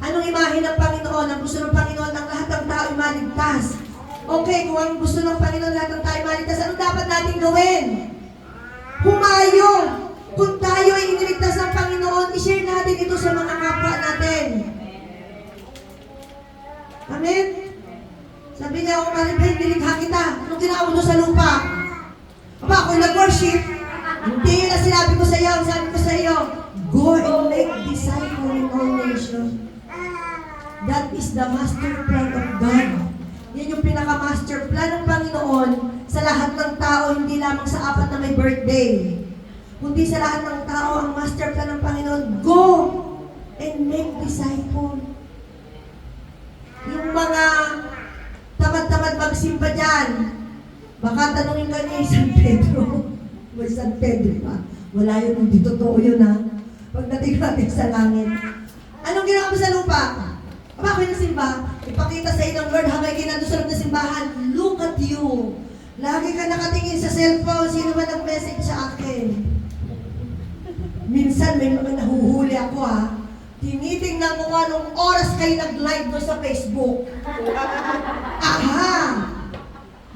Speaker 1: Anong imahe ng Panginoon? Ang gusto ng Panginoon, ang lahat ng tao ay maligtas. Okay, kung ang gusto ng Panginoon, lahat ng tao ay maligtas, anong dapat natin gawin? Humayo! Kung tayo ay iniligtas ng Panginoon, i-share natin ito sa mga kapwa natin. Amen? Sabi niya, kung Maribel, nilikha kita. Anong ginawa mo sa lupa? Aba, ako'y nag-worship. Hindi yun ang sinabi ko sa iyo. Ang sabi ko sa iyo, go and make disciples in all nations. That is the master plan of God. Yan yung pinaka-master plan ng Panginoon sa lahat ng tao, hindi lamang sa apat na may birthday. Kundi sa lahat ng tao, ang master plan ng Panginoon, go and make disciples. Yung mga tamad-tamad magsimba dyan, baka tanungin ka niya San Pedro. May San Pedro pa. Wala yun, hindi totoo yun ha. Pagdating natin sa langit. Anong ginawa mo sa lupa? Aba, ako'y nasimba. Ipakita sa inyo ng Lord, habang kinandusulog na simbahan, look at you. Lagi ka nakatingin sa cellphone, sino ba nag-message sa akin? Minsan may mga nahuhuli ako ha. Tinitingnan ko anong oras kayo nag-live doon sa Facebook. Aha!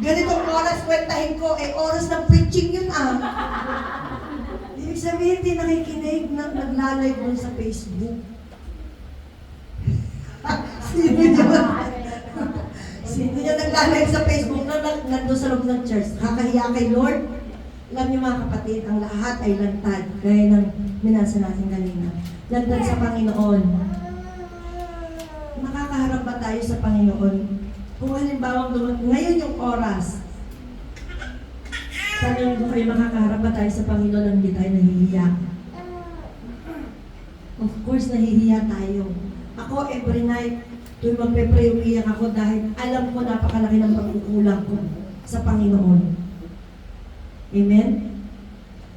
Speaker 1: Ganitong oras kwentahin ko, oras ng preaching yun ah. Ibig sabihin, di nakikinig na nagla-live doon sa Facebook. Sino yun? Sino yun nagla-live sa Facebook na nandun sa loob ng church? Kakahiya kay Lord? Alam niyo mga kapatid, ang lahat ay lantad. Gaya ng minasa natin kanina. Lantad sa Panginoon. Makakaharap ba tayo sa Panginoon? Kung halimbawa ngayon yung oras, tanong ko kayo, makakaharap ba tayo sa Panginoon nang hindi tayo nahihiya? Of course, nahihiya tayo. Ako, every night, tuwing magpe-pray, umiyak ako dahil alam ko napakalaki ng pagkukulang ko sa Panginoon. Amen?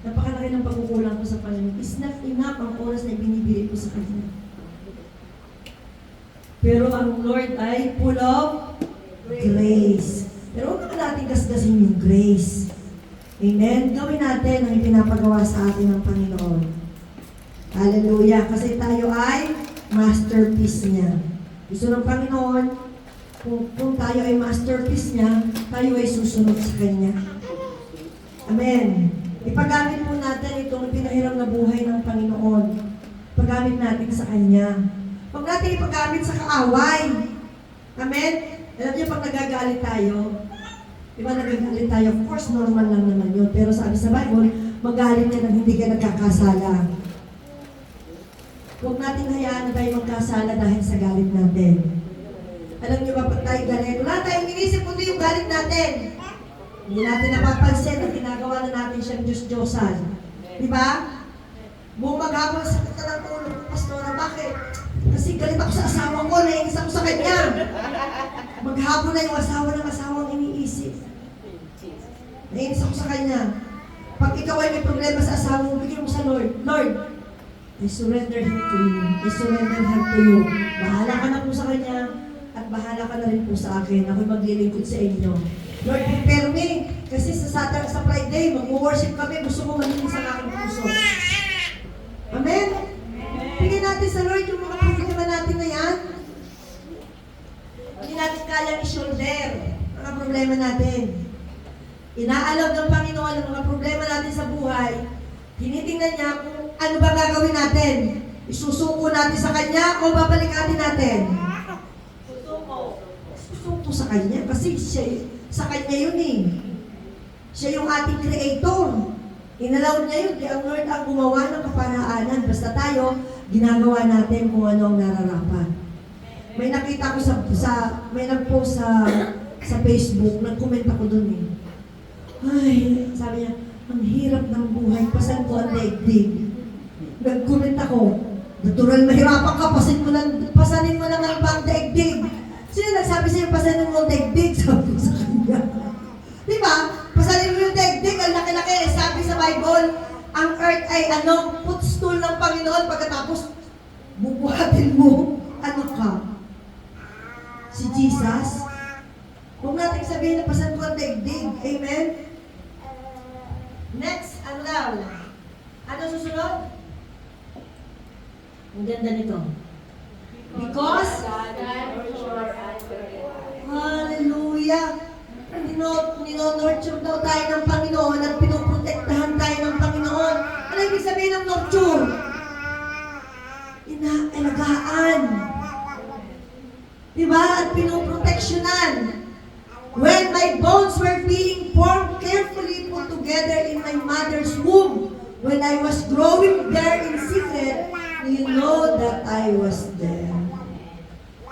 Speaker 1: Napakalaki ng pagkukulang ko sa Panginoon. It's not enough ang oras na binibigay ko sa Kanya. Pero ang Lord ay full of grace. Pero huwag naman natin gasgasin yung grace. Amen? Gawin natin ang ipinapagawa sa atin ng Panginoon. Hallelujah! Kasi tayo ay masterpiece niya. Gusto ng Panginoon, kung tayo ay masterpiece niya, tayo ay susunod sa Kanya. Amen. Ipagamit po natin itong pinahiram na buhay ng Panginoon. Ipagamit natin sa Kanya. Huwag natin ipagamit sa kaaway. Amen? Alam niyo, pag nagagalit tayo, di ba nagagalit tayo? Of course, normal lang naman yun. Pero sabi sa Bible, magalit ka nang hindi ka nagkakasala. Huwag natin hayaan na tayo magkasala dahil sa galit natin. Alam niyo ba, pag tayo galit, wala tayong inisip kundi yung galit natin. Hindi natin napapansin na ginagawa na natin siyang Diyos-Diyosan. Di ba? Buong maghapon sa kita ng ulo ko, Pastora, bakit? Kasi galit ako sa asawa ko, nainis ako sa kanya. Maghapon na yung asawa ng asawang iniisip. Nainis ako sa kanya. Pag ikaw ay may problema sa asawa mo, bigyan mo sa Lord. Lord, I surrender him to you. I surrender him to you. Bahala ka na po sa kanya at bahala ka na rin po sa akin. Ako'y maglilingkod sa inyo. Lord, prepare me Kasi sa Friday, mag-worship kami, gusto ko manilis ang aking puso. Amen? Bigyan natin sa Lord yung mga problema natin na yan. Hindi natin kayang i-shoulder mga problema natin. Inaalab ng Panginoon ang mga problema natin sa buhay. Tinitingnan niya kung ano ba gagawin natin. Isusuko natin sa Kanya o babalikatin natin?
Speaker 2: Susuko.
Speaker 1: Isusuko sa Kanya kasi sa Kanya yun eh. Siya yung ating creator. Inalaw niya yun, kaya ang Lord ang gumawa ng kaparaanan. Basta tayo, ginagawa natin kung ano ang nararapat. May nakita ko may nag-post sa Facebook, nag-comment ako dun eh. Ay, sabi niya, ang hirap ng buhay, pasan ko ang daigdig. Nag-comment ako, natural mahirapan ka, pasanin mo naman ba ang daigdig? Sino nagsabi sa'yo, pasanin mo ang daigdig? Sabi ko sa kanya. Di ba? Pasanin mo yung daigdig, ang laki-laki. Sabi sa Bible, ang earth ay footstool ng Panginoon. Pagkatapos, bubuhatin mo, ano ka? Si Jesus? Huwag natin sabihin na pasan ko ang daigdig. Amen? Next, ano daw? Ano susunod? Ang ganda nito. Because, hallelujah, nino-nurture daw tayo ng Panginoon at pinoprotektahan tayo ng Panginoon. Ano ibig sabihin ng nurture? Inaalagaan. Diba? At pinoproteksyonan. When my bones were being formed carefully put together in my mother's womb, when I was growing there in secret, you know that I was there.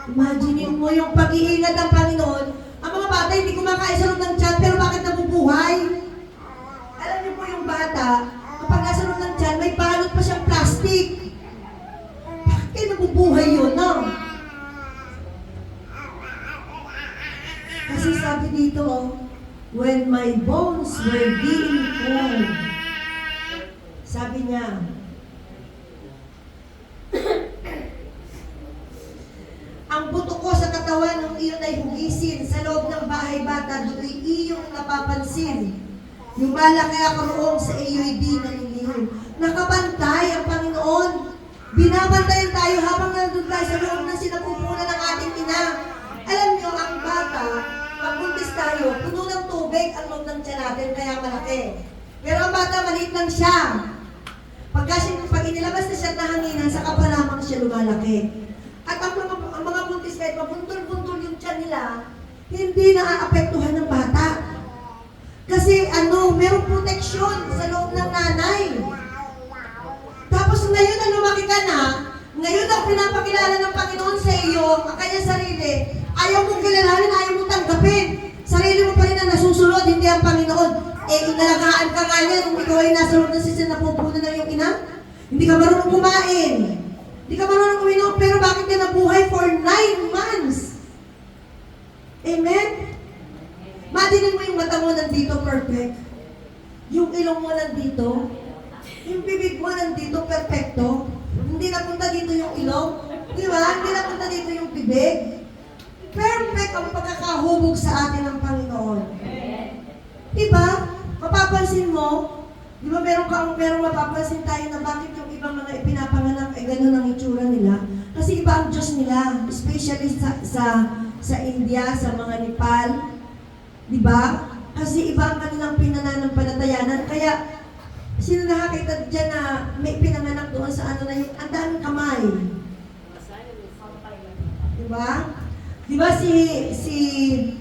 Speaker 1: Imagine mo yung pag-iingat ng Panginoon. Ang mga bata hindi kumakain sa loob ng tiyan, pero bakit nabubuhay? Alam niyo po yung bata, kapag nasa loob ng tiyan, may balot pa siyang plastic. Bakit kayo nabubuhay yun, no? Kasi sabi dito, when my bones were being formed, sabi niya, ang buto ko sa katawan ng iyon ay hugisin, sa loob ng bahay bata, do'y iyong napapansin. Lumalaki ako roong sa iyo'y di nanilihim. Nakabantay ang Panginoon. Binabantayan tayo habang nandun tayo sa loob ng sinapupunan ng ating ina. Alam niyo, ang bata, pag buntis tayo, puno ng tubig ang loob ng tiyan natin, kaya malaki. Pero ang bata, maliit lang siya. Pag inilabas na siya at nahanginan, saka pa lamang siya lumalaki. At ang mga buntis kahit mabuntol-buntol yung tiyan nila, hindi naaapektuhan ng bata. Kasi merong proteksyon sa loob ng nanay. Tapos ngayon na lumaki ka na, ngayon ang pinapakilala ng Panginoon sa iyo, ang kanyang sarili, ayaw mong kilalanin, ayaw mong tanggapin. Sarili mo pa rin ang nasusunod, hindi ang Panginoon. Inalagaan ka nga niya nung ikaw ay nasa loob ng sisin na pupunan ng iyong ina. Hindi ka marunong kumain. Hindi ka marunong uminom, pero bakit ka nabuhay for 9 months? Amen? Madinin mo yung mata mo nandito, perfect. Yung ilong mo nandito. Yung bibig mo nandito, perfecto. Hindi napunta dito yung ilong. Di ba? Hindi napunta dito yung bibig. Perfect ang pagkakahubog sa atin ng Panginoon. Diba? Mapapansin mo, di ba merong mapapansin tayo na bakit yung ibang mga ipinapanganak ay gano'n ang itsura nila? Kasi iba ang Diyos nila, especially sa India, sa mga Nepal. Di ba? Kasi iba ang kanilang pinananampalatayanan. Kaya, sino nakakita dyan na may pinanganak doon sa yung ang daming kamay? Di ba? Di ba si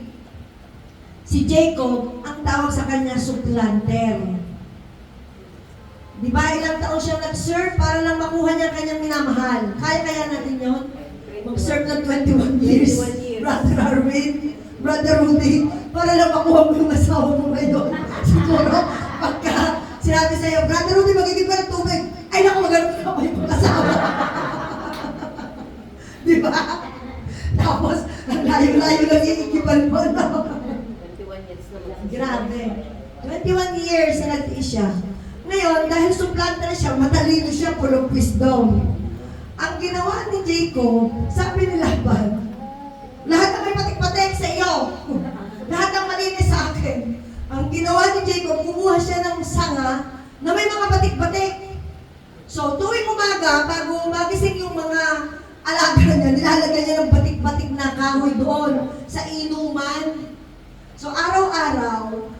Speaker 1: Jacob, ang tawag sa kanya supplanter. Di ba ilang taon siya nag-serve para lang makuha niya kanyang minamahal? Kaya natin yun? Mag-serve ng 21 years.
Speaker 3: 21 years.
Speaker 1: Brother Arvin, Brother Rudy, para lang makuha mo yung asawa mo ngayon. Siguro, pagka sinabi sa'yo, Brother Rudy, magiging ka ng tubig. Ay, naku, magiging ka pa yung asawa. Di ba? Tapos, ang layo-layo lang iikipan mo.
Speaker 3: 21 years na lang.
Speaker 1: Grabe. 21 years na nagtiis siya. Ngayon, dahil supplanter siya, matalino siya, full of wisdom. Ang ginawa ni Jacob, sabi ni Laban, lahat ng may patik-patik sa iyo, lahat ng malinis sa akin, Ang ginawa ni Jacob, kumuha siya ng sanga na may mga batik-batik. So, tuwing umaga, bago magising yung mga alaga niya, nilalagay niya ng batik-batik na kahoy doon sa inuman. So, araw-araw,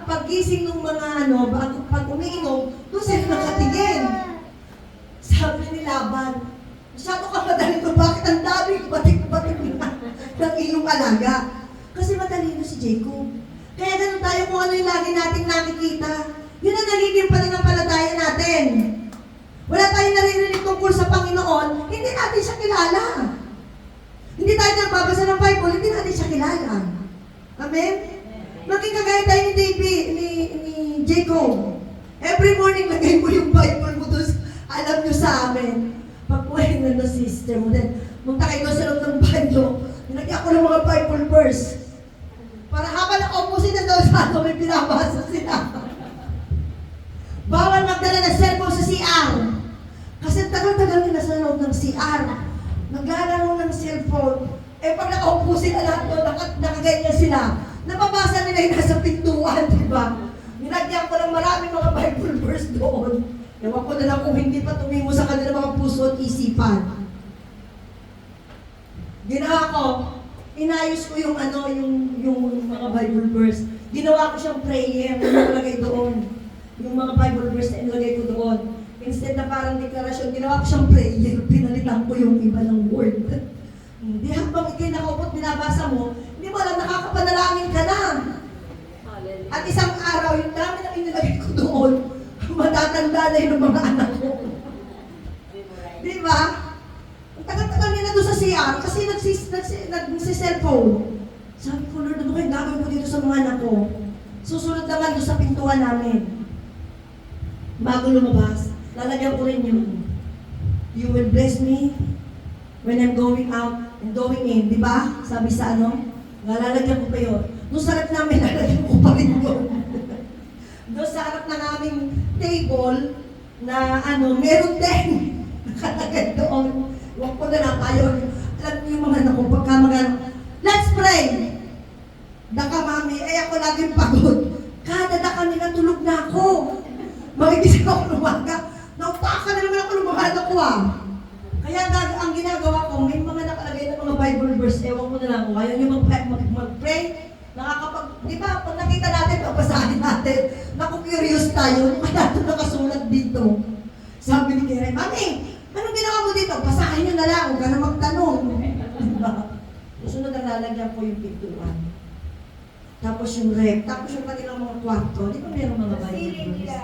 Speaker 1: pagising ng mga bago pag umiinom, doon sila nakatingin. Sabi ni Laban, masyado ka madali ko, bakit ang daming batik-batik na ng iyong alaga? Kasi matalino si Jacob. Kaya ganun tayo kung ano yung lagi nating nakikita. Yun ang nagiging pananampalataya natin. Wala tayong naririnig tungkol sa Panginoon, hindi natin siya kilala. Hindi tayo nagbabasa ng Bible, hindi natin siya kilala. Amen? Maging kagaya tayo ni David, ni Jacob. Every morning, lagay mo yung Bible mo doon, alam nyo sa amin. Pagpuhin na no sister mo din. Munta kayo sa loob ng banyo, nilagyan ko ng mga Bible verse. Para habang nakaupo sila daw sa may binabasa sila. Bawal magdala ng cellphone sa CR. Kasi tagal-tagal nila sa loob ng CR. Naglalaro ng cellphone. Eh pag nakaupo sila lahat doon, nakaganyan sila. Napabasa nila yung nasa pintuan, di ba? Nilagyan ko ng maraming mga Bible verse doon. Ewan ko na lang kung hindi pa tumimo sa kanila mga puso at isipan. Ginawa ko, inayos ko yung mga Bible verse. Ginawa ko siyang prayer na nilagay doon. Yung mga Bible verse na nilagay ko doon. Instead na parang deklarasyon, ginawa ko siyang prayer. Pinalitan ko yung iba ng word. Hindi habang ikay nakaupo at binabasa mo, hindi mo alam, nakakapanalangin ka na. At isang araw, yung dami na inilagay ko doon, matatanda na yung mga anak ko. Di ba? Ang tagal-tagal nila doon sa CR kasi nagsi-cellphone. Sabi ko, Lord, ano kayo gagawin ko dito sa mga anak ko? Susunod naman doon sa pintuan namin. Bago lumabas, lalagyan ko rin yung you will bless me when I'm going out and going in. Di ba? Sabi sa lalagyan ko pa yun. Doon sa harap namin, lalagyan ko pa rin yun. Doon sa harap na naming table na meron din. Nakalagay doon. Huwag ko na lang tayo. Alam niyo yung mga anak ko, pagka let's pray! Daka mami, ay ako laging pagod. Kada daka nila, tulog na ako. Magigising ako lumaga. Nautaka na naman ako ng mga anak ko Kaya ang ginagawa ko, may mga nakalagay na mga Bible verse, ewan ko na lang kung ayaw nyo mag-pray. Di ba, pag nakita natin, papasahin natin, naku-curious tayo, kaya ito nakasulat dito. Sabi ni Kere, Mami, anong ginawa mo dito? Basahin nyo na lang, huwag ka na magtanong. Diba? Susunod na lalagyan ko yung pintuan. Tapos yung rep, tapos yung kanilang mga kwarto. Di ba meron mga Bible verse?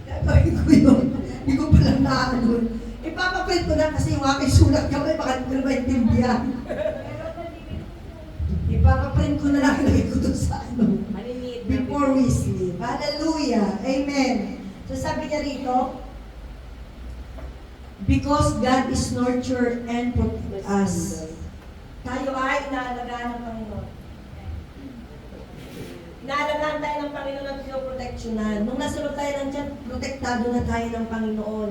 Speaker 1: Gagawin ko yun. Hindi ko palang naanoon. Ipapaprint ko na kasi yung aking sulat kami, baka hindi ko na maintindihan. Ipapaprint ko na lang, ilagay ko doon sa before we sleep. Hallelujah. Amen. So sabi niya rito, because God is nurture and protect us. Tayo ay inaalagaan ng Panginoon. Inaalagaan tayo ng Panginoon at pinoproteksyonan. Nung nasunod tayo ng tiyan, protektado na tayo ng Panginoon.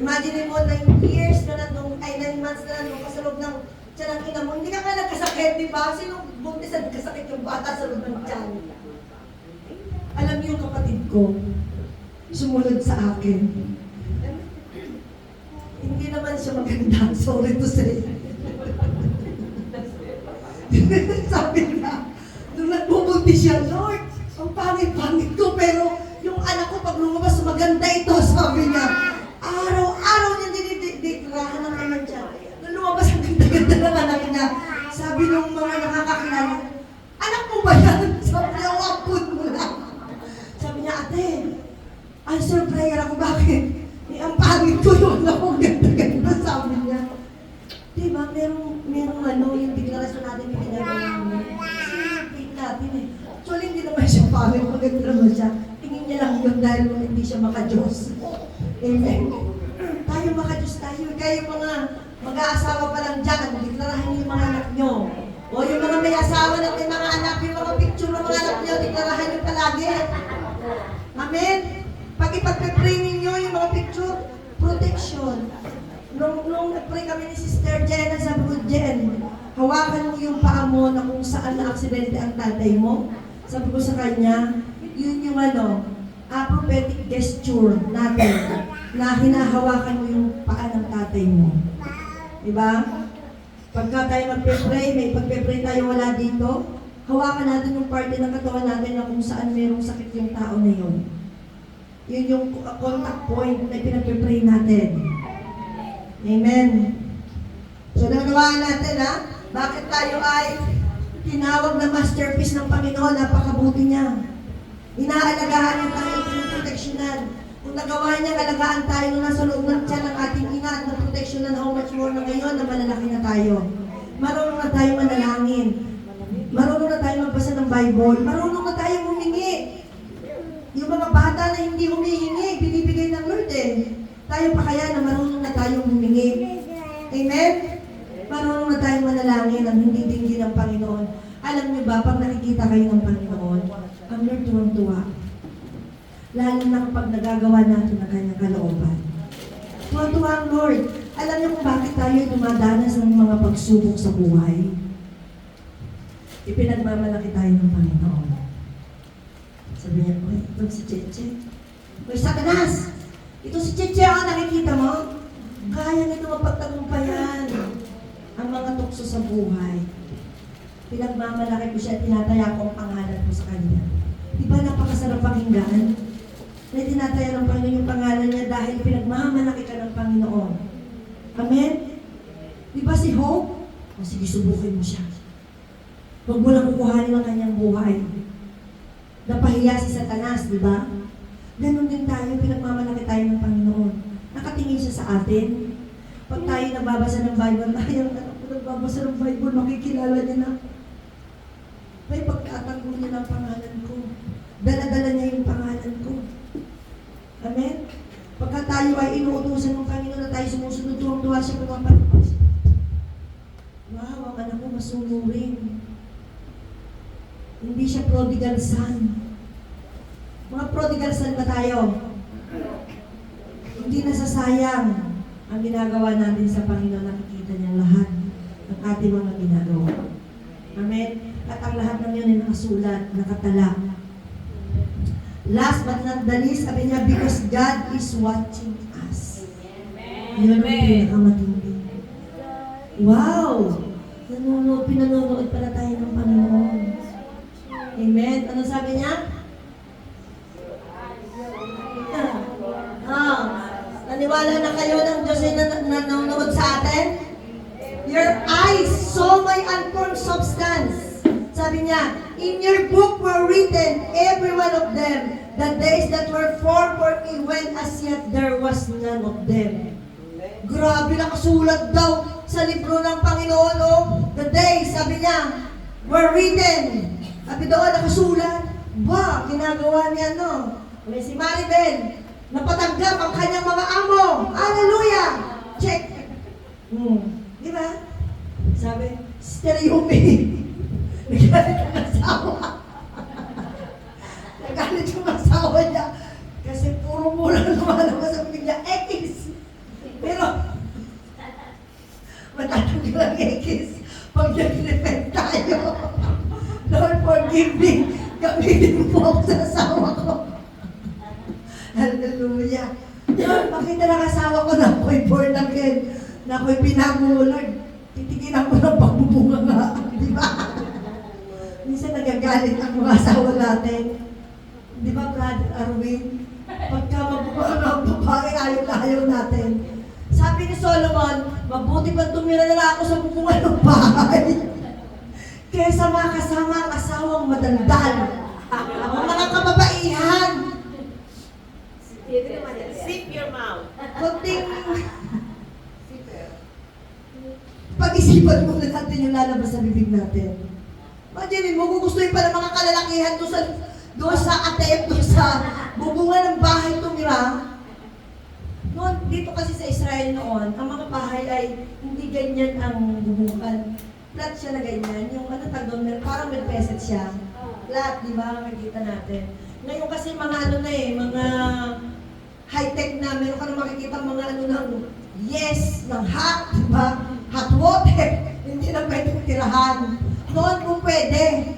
Speaker 1: Imagine mo, 9 years na nandun, 9 months na nandun ka sa loob ng tiyan ng ina mo. Hindi ka nga nagkasakit, di ba? Sinong buntis na nagkasakit yung bata sa loob ng tiyan? Alam niyo yung kapatid ko, sumunod sa akin. Hindi naman siya maganda, sorry to say. Sabi niya, nung nagbubuntis siya, Lord, ang pangit-pangit ko, pero yung anak ko pag lumabas, maganda ito, sabi niya. Araw-araw niya dinideklaraan ng anak niya. Nung lumabas, ang ganda-ganda ng anak niya. Sabi nung mga nakakakilala, anak mo ba yan? Sabi niya, wapun mo lang. Sabi niya, ate, answer prayer ako, bakit? Ang pangit ko yung anak ko, ganda-ganda, sabi niya. Diba, merong yung deklarasyon natin yung ginagawa namin. Kasi natin Actually, hindi naman siya pangit, maganda naman siya. Tingin niya lang yun dahil hindi siya maka-Diyos. Amen. Tayo maka-Diyos tayo. Kaya yung mga mag-aasawa pa lang dyan, deklarahan niyo yung mga anak niyo. O yung mga may asawa na may mga anak, yung mga picture ng mga anak niyo, deklarahan niyo palagi. Amen. Pag ipag-pray ninyo yung mga picture, protection. Nung nag-pray kami ni Sister Jenna sa Jen, hawakan mo yung paa mo na kung saan na-aksidente ang tatay mo. Sabi ko sa kanya, yun yung prophetic gesture natin na hinahawakan mo yung paa ng tatay mo. Diba? Pagka tayo magpe-pray, may pagpe-pray tayo wala dito, hawakan natin yung parte ng katawan natin na kung saan mayroong sakit yung tao na yun. Yun yung contact point na pinagpe-pray natin. Amen. So, nagawaan natin, bakit tayo ay tinawag na masterpiece ng Panginoon? Napakabuti niya. Inaalagaan niya tayo, pinoproteksyonan. Kung nagawa niya, alagaan tayo nung nasa loob ng tiyan ng ating ina at naproteksyonan, how much more na ngayon na malalaki na tayo. Marunong na tayo manalangin. Marunong na tayo magbasa ng Bible. Marunong na tayo humingi. Yung mga bata na hindi humihingi, binibigay ng Lord eh. Tayo pa kaya na marunong na tayong humingi. Amen? Marunong na tayong manalangin ang hindi dinggin ng Panginoon. Alam niyo ba, pag nakikita kayo ng Panginoon, ang Lord tuwang-tuwa. Lalo na kapag nagagawa natin ang kanyang kalooban. Tuwang-tuwa ang Lord. Alam niyo kung bakit tayo dumadanas ng mga pagsubok sa buhay? Ipinagmamalaki tayo ng Panginoon. Sabi niya, "Uy, ito si Cheche. Uy, Satanas! Ito si Cheche, nakikita mo? Kaya nito mapagtagumpayan ang mga tukso sa buhay. Pinagmamalaki ko siya at tinataya ko ang pangalan ko sa kanya." Di ba napakasarap pakinggan? Na tinataya ng Panginoon yung pangalan niya dahil pinagmamalaki ka ng Panginoon. Amen? Di ba si Hope? O sige, subukin mo siya. Huwag mo lang kukuhanin ang kanyang buhay. Napahiya si Satanas, di ba? Ganon din tayo, pinagmamalaki tayo ng Panginoon. Nakatingin siya sa atin. Pag tayo nagbabasa ng Bible, tayo nagbabasa ng Bible, makikilala niya na. May pagkatago niya ng pangalan ko. Dala-dala niya yung pangalan ko. Amen? Pagka tayo ay inuutusan ng Panginoon na tayo sumusunod, tuwang-tuwa siya pagkapalas. Wow, ang anak ko masunurin. Hindi siya prodigal son. Mga prodigal son ba tayo? Hindi nasasayang ang ginagawa natin sa Panginoon. Nakikita niya lahat ng ating mga ginagawa. Amen? At ang lahat ng yun ay nakasulat, nakatala. Last but not the least, sabi niya, because God is watching us. Yun ang pinakamatindi. Wow! Pinanonood pala tayo ng Panginoon. Amen? Ano sabi niya? Naniwala na kayo ng Diyos ay nanonood sa atin? Your eyes saw my unformed substance. Sabi niya, in your book were written, every one of them, the days that were formed for me, when as yet there was none of them. Grabe, nakasulat daw sa libro ng Panginoon, the days, sabi niya, were written. Sabi doon, nakasulat. Ba, ginagawa niya, May si Maribel, napatanggap ang kanyang mga amo. Hallelujah! Check. Di ba? Sabi, Sister Yumi, nagalit yung asawa. Nagalit yung asawa niya. Kasi puro mula naman sa bibig niya, X. Pero, matatanggal ang X. Pag nag-repent tayo, Lord, forgive me. Gamitin mo ako sa asawa ko. Hallelujah. Lord, makita ng asawa ko na ako'y born again. Na ako'y pinago, Lord. Titigilan ko ng pagbubunga nga. Di ba? Minsan nagagalit ang mga asawa natin. Di ba, Brother Arwin? Pagka magbubunga ng babae, ayaw natin. Sabi ni Solomon, mabuti pa tumira na lang ako sa bubunga ng bahay. Kesa makasama ang asawang madaldal. Ang mga kababaihan.
Speaker 2: Zip your mouth.
Speaker 1: Kunting pag-isipan mo na natin yung lalabas sa bibig natin. Imagine mo, gugustuhin pa ng mga kalalakihan doon sa atep, doon sa bubunga ng bahay tumira. Noon, dito kasi sa Israel noon, ang mga bahay ay hindi ganyan ang bubungan. Flat siya na ganyan. Yung tagong, parang may peset siya. Flat, di ba? Makikita natin. Ngayon kasi mga mga high-tech na, meron ka na makikita mga ng yes, ng hot, di ba? hot water, hindi na pwedeng tirahan. Noon kung pwede.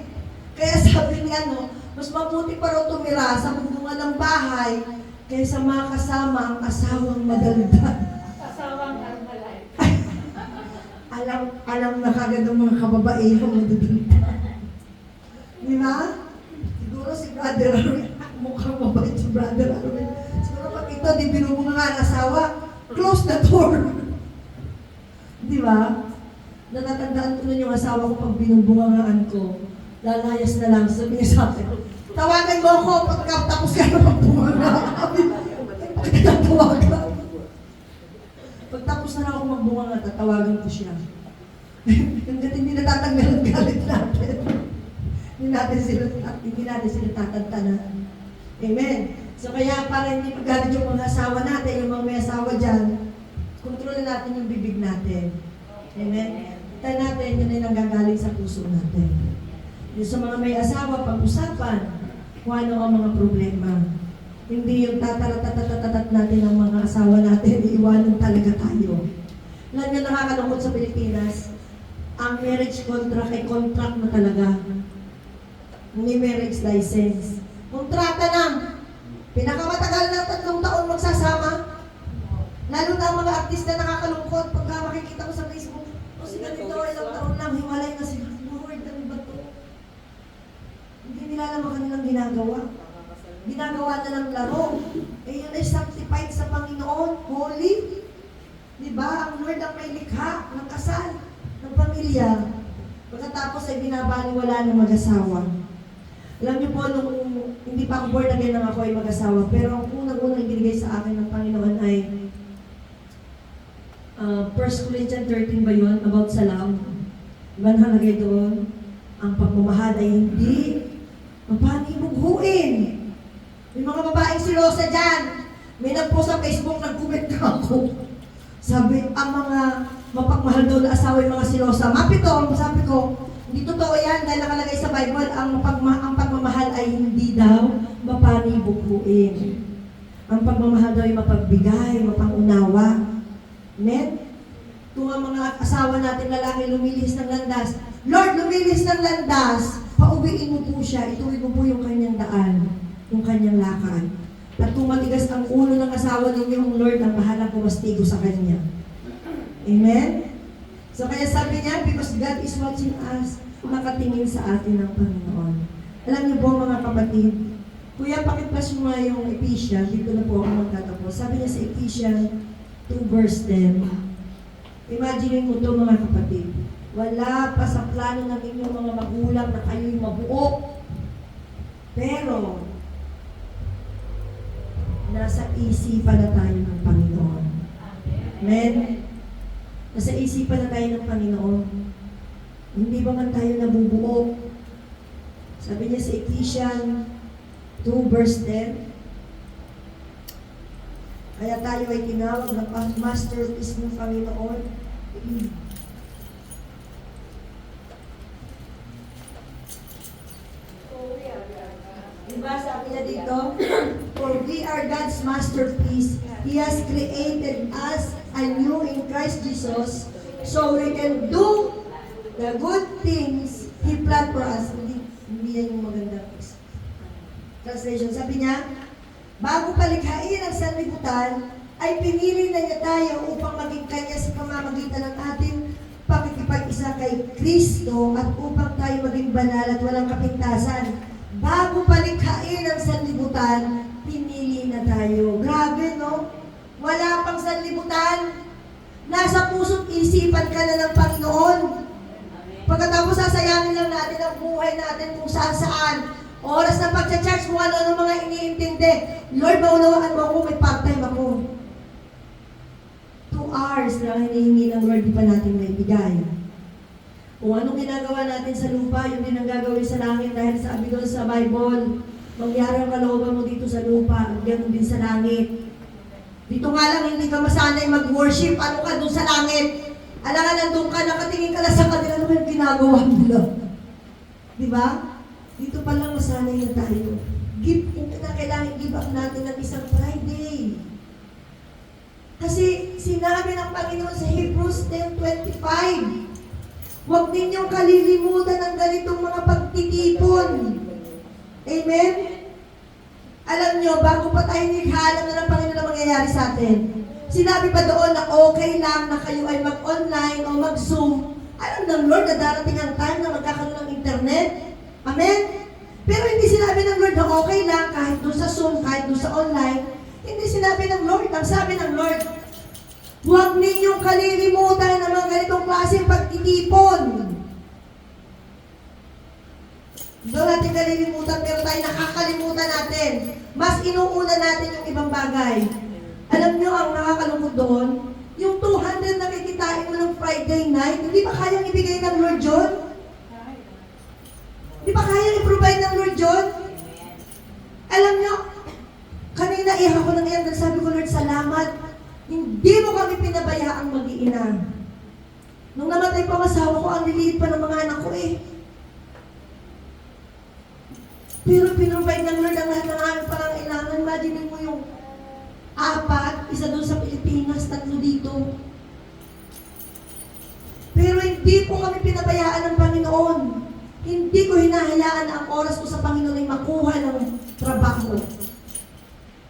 Speaker 1: Kaya sabi niya, no, mas mabuti pa raw tumira sa bubungan ng bahay kaysa makasama ang asawang madaldal.
Speaker 2: Asawang Armalay.
Speaker 1: Alam na kagad ng mga kababaihan madaldal. Di ba? Siguro si Brother Arwin, mukhang mabait si Brother Arwin. Siguro pag ito, di binubunga nga ang asawa, close the door. Di ba? Natatandaan ko nun yung asawa ko pag binubungangaan ko. Lalayas na lang, sabi niya sa akin, tawagan mo ako pagkatapos ka na magbunganga. Pagkatawagan. Pagtapos na lang ako magbunganga, tatawagan ko siya. Hanggat hindi natatanggal ang galit natin. Hindi natin sila tatantanan. Amen. So kaya para hindi magalit yung mga asawa natin, yung mga may asawa dyan, kontrolin natin yung bibig natin. Amen. Tayo natin, yun ay nanggagaling sa puso natin. Yung sa mga may asawa, pag-usapan kung ano ang mga problema. Hindi yung tatat natin ang mga asawa natin, iiwanan talaga tayo. Alam nyo, nakakalungkot sa Pilipinas, ang marriage contract ay contract na talaga. Hindi marriage license. Kontrata na. Pinakamatagal ng 3 taon magsasama. Lalo na ang mga artista nakakalungkot pagka makikita ko sa Facebook, o si ganito, ilang taon lang, hiwalay na sila. Lord, ano ba to? Hindi nila alam ang kanilang ginagawa. Ginagawa na ng laro. Eh yun ay sanctified sa Panginoon, holy. Diba? Ang Lord ang may likha ng kasal, ng pamilya. Pagkatapos ay binabaliwala ng mag-asawa. Alam niyo po, nung hindi pa ako born again nang ako ay mag-asawa, pero ang unang-unang ibinigay sa akin ng Panginoon ay 1 Corinthians 13 ba yun? About sa love. Diba nakalagay doon? Ang pagmamahal ay hindi mapanibughuin. May mga babaeng si Rosa dyan. May nagpost sa Facebook, nag-comment na ako. Sabi, ang mga mapagmahal daw na asawa yung mga si Rosa. Mapito, sabi ko, hindi totoo yan dahil nakalagay sa Bible, ang pagmamahal ay hindi daw mapanibughuin. Ang pagmamahal daw ay mapagbigay, mapangunawa. Amen? Kung ang mga asawa natin lalaki lumilihis ng landas, Lord, lumilihis ng landas, pauwiin mo po siya, ituwid mo po yung kanyang daan, yung kanyang lakad. At kung matigas ang ulo ng asawa ninyo, Lord, ang bahalang pumastigo sa kanya. Amen? So kaya sabi niya, because God is watching us, nakatingin sa atin ang Panginoon. Alam niyo po mga kapatid, Kuya, pakiplas mo nga yung Ephesians, dito na po ako magtatapos. Sabi niya sa Ephesians 2 verse 10, imagine mo ito mga kapatid, wala pa sa plano ng inyong mga magulang na kayo'y mabuo, pero nasa isipan na tayo ng Panginoon. Amen? Nasa isipan na tayo ng Panginoon. Hindi ba man tayo nabubuo? Sabi niya sa Ephesians 2 verse 10, kaya tayo ay tinawag na masterpiece ng Panginoon. Diba sabi niya dito? For we are God's masterpiece. He has created us anew in Christ Jesus so we can do the good things He planned for us. Hindi yan yung magandang translation. Sabi niya, bago palikhain ang sanlibutan, ay pinili na niya tayo upang maging kanya sa pamamagitan ng ating pakikipag-isa kay Kristo at upang tayo maging banal at walang kapintasan. Bago palikhain ang sanlibutan, pinili na tayo. Grabe, no? Wala pang sanlibutan. Nasa puso't isipan ka na ng Panginoon. Pagkatapos sasayangin lang natin ang buhay natin kung saan-saan. Oras na pagcha-charge mo, ano mga iniintindi. Lord, maunawaan mo ako, may part-time ako. 2 hours lang hinihingi ng Lord, di pa natin maibigay. Kung anong ginagawa natin sa lupa, yun din ang gagawin sa langit dahil sabi doon sa Bible, mangyari ang kalooban mo dito sa lupa, ganoon din sa langit. Dito nga lang, hindi ka masanay mag-worship, ano ka doon sa langit. Alangan nandun ka, nakatingin ka lang sa kanila, ano yung ginagawa nila. Di ba? Dito pa lang masanay na tayo. Kailangan give up natin ng isang Friday. Kasi si Sinabi ng Panginoon sa Hebrews 10:25, huwag ninyong kalilimutan ang ganitong mga pagtitipon. Amen? Alam nyo, bago pa tayo naghahanap na ng Panginoon na mangyayari sa atin, sinabi pa doon na okay lang na kayo ay mag-online o mag-Zoom. Alam ng Lord na darating ang time na magkakaroon ng internet. Amen? Pero hindi sinabi ng Lord na okay lang kahit doon sa Zoom, kahit doon sa online. Hindi sinabi ng Lord. Ang sabi ng Lord, huwag ninyong kalilimutan ang mga ganitong klaseng pagtitipon. Doon natin kalilimutan, pero tayo nakakalimutan natin. Mas inuuna natin yung ibang bagay. Alam nyo, ang nakakalungkot doon, yung 200 na kikitain mo ng Friday night, hindi ba kayang ibigay ng Lord John? Di ba kayang i-provide ng Lord John? Alam nyo, kanina iyak ako ng iyak, sabi ko, Lord, salamat. Hindi mo kami pinabayaang mag-iina. Nung namatay pa ang asawa ko, ang liliit pa ng mga anak ko eh. Pero pinrovide ng Lord ang lahat ng aming pangangailangan. Imagine mo yung 4, isa doon sa Pilipinas, 3 dito. Pero hindi po kami pinabayaan ng Panginoon. Hindi ko hinahayaan na ang oras ko sa Panginoon ay makuha ng trabaho.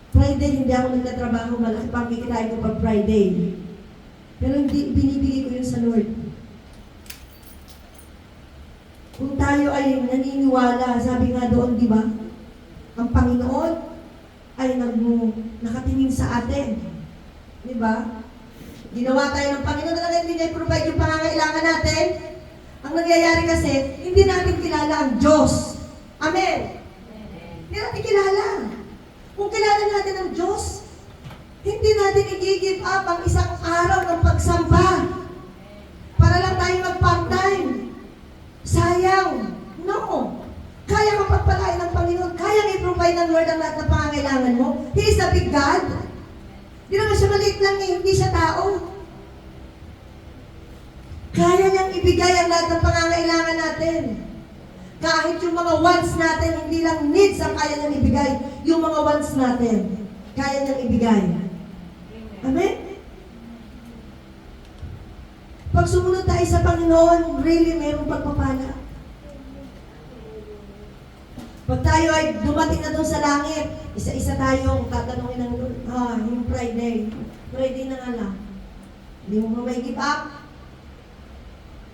Speaker 1: Friday, hindi ako nagtatrabaho. Malaki pang kikitain ko pag Friday. Pero hindi, binibigay ko yun sa Lord. Kung tayo ay naniniwala, sabi nga doon, di ba? Ang Panginoon ay nakatingin sa atin. Di ba? Ginawa tayo ng Panginoon na hindi niya i-provide yung pangangailangan natin. Ang nangyayari kasi, hindi natin kilala ang Diyos. Amen? Hindi natin kilala. Kung kilala natin ang Diyos, hindi natin i-give up ang isang araw ng pagsamba para lang tayo mag-part-time. Sayang. No. Kaya kang pagpalain ng Panginoon. Kaya i-provide ng Lord ang lahat ng pangangailangan mo. He is a big God. Hindi naman siya maliit lang eh. Hindi siya tao. Kaya niyang ibigay ang lahat ng pangangailangan natin. Kahit yung mga wants natin, hindi lang needs ang kaya niyang ibigay. Yung mga wants natin, kaya niyang ibigay. Amen? Pag sumunod tayo sa Panginoon, really, mayroong pagpapala. Pag tayo ay dumating na doon sa langit, isa-isa tayong tatanungin ng Lord, yung Friday. Friday na nga lang. Hindi mo ba may give up?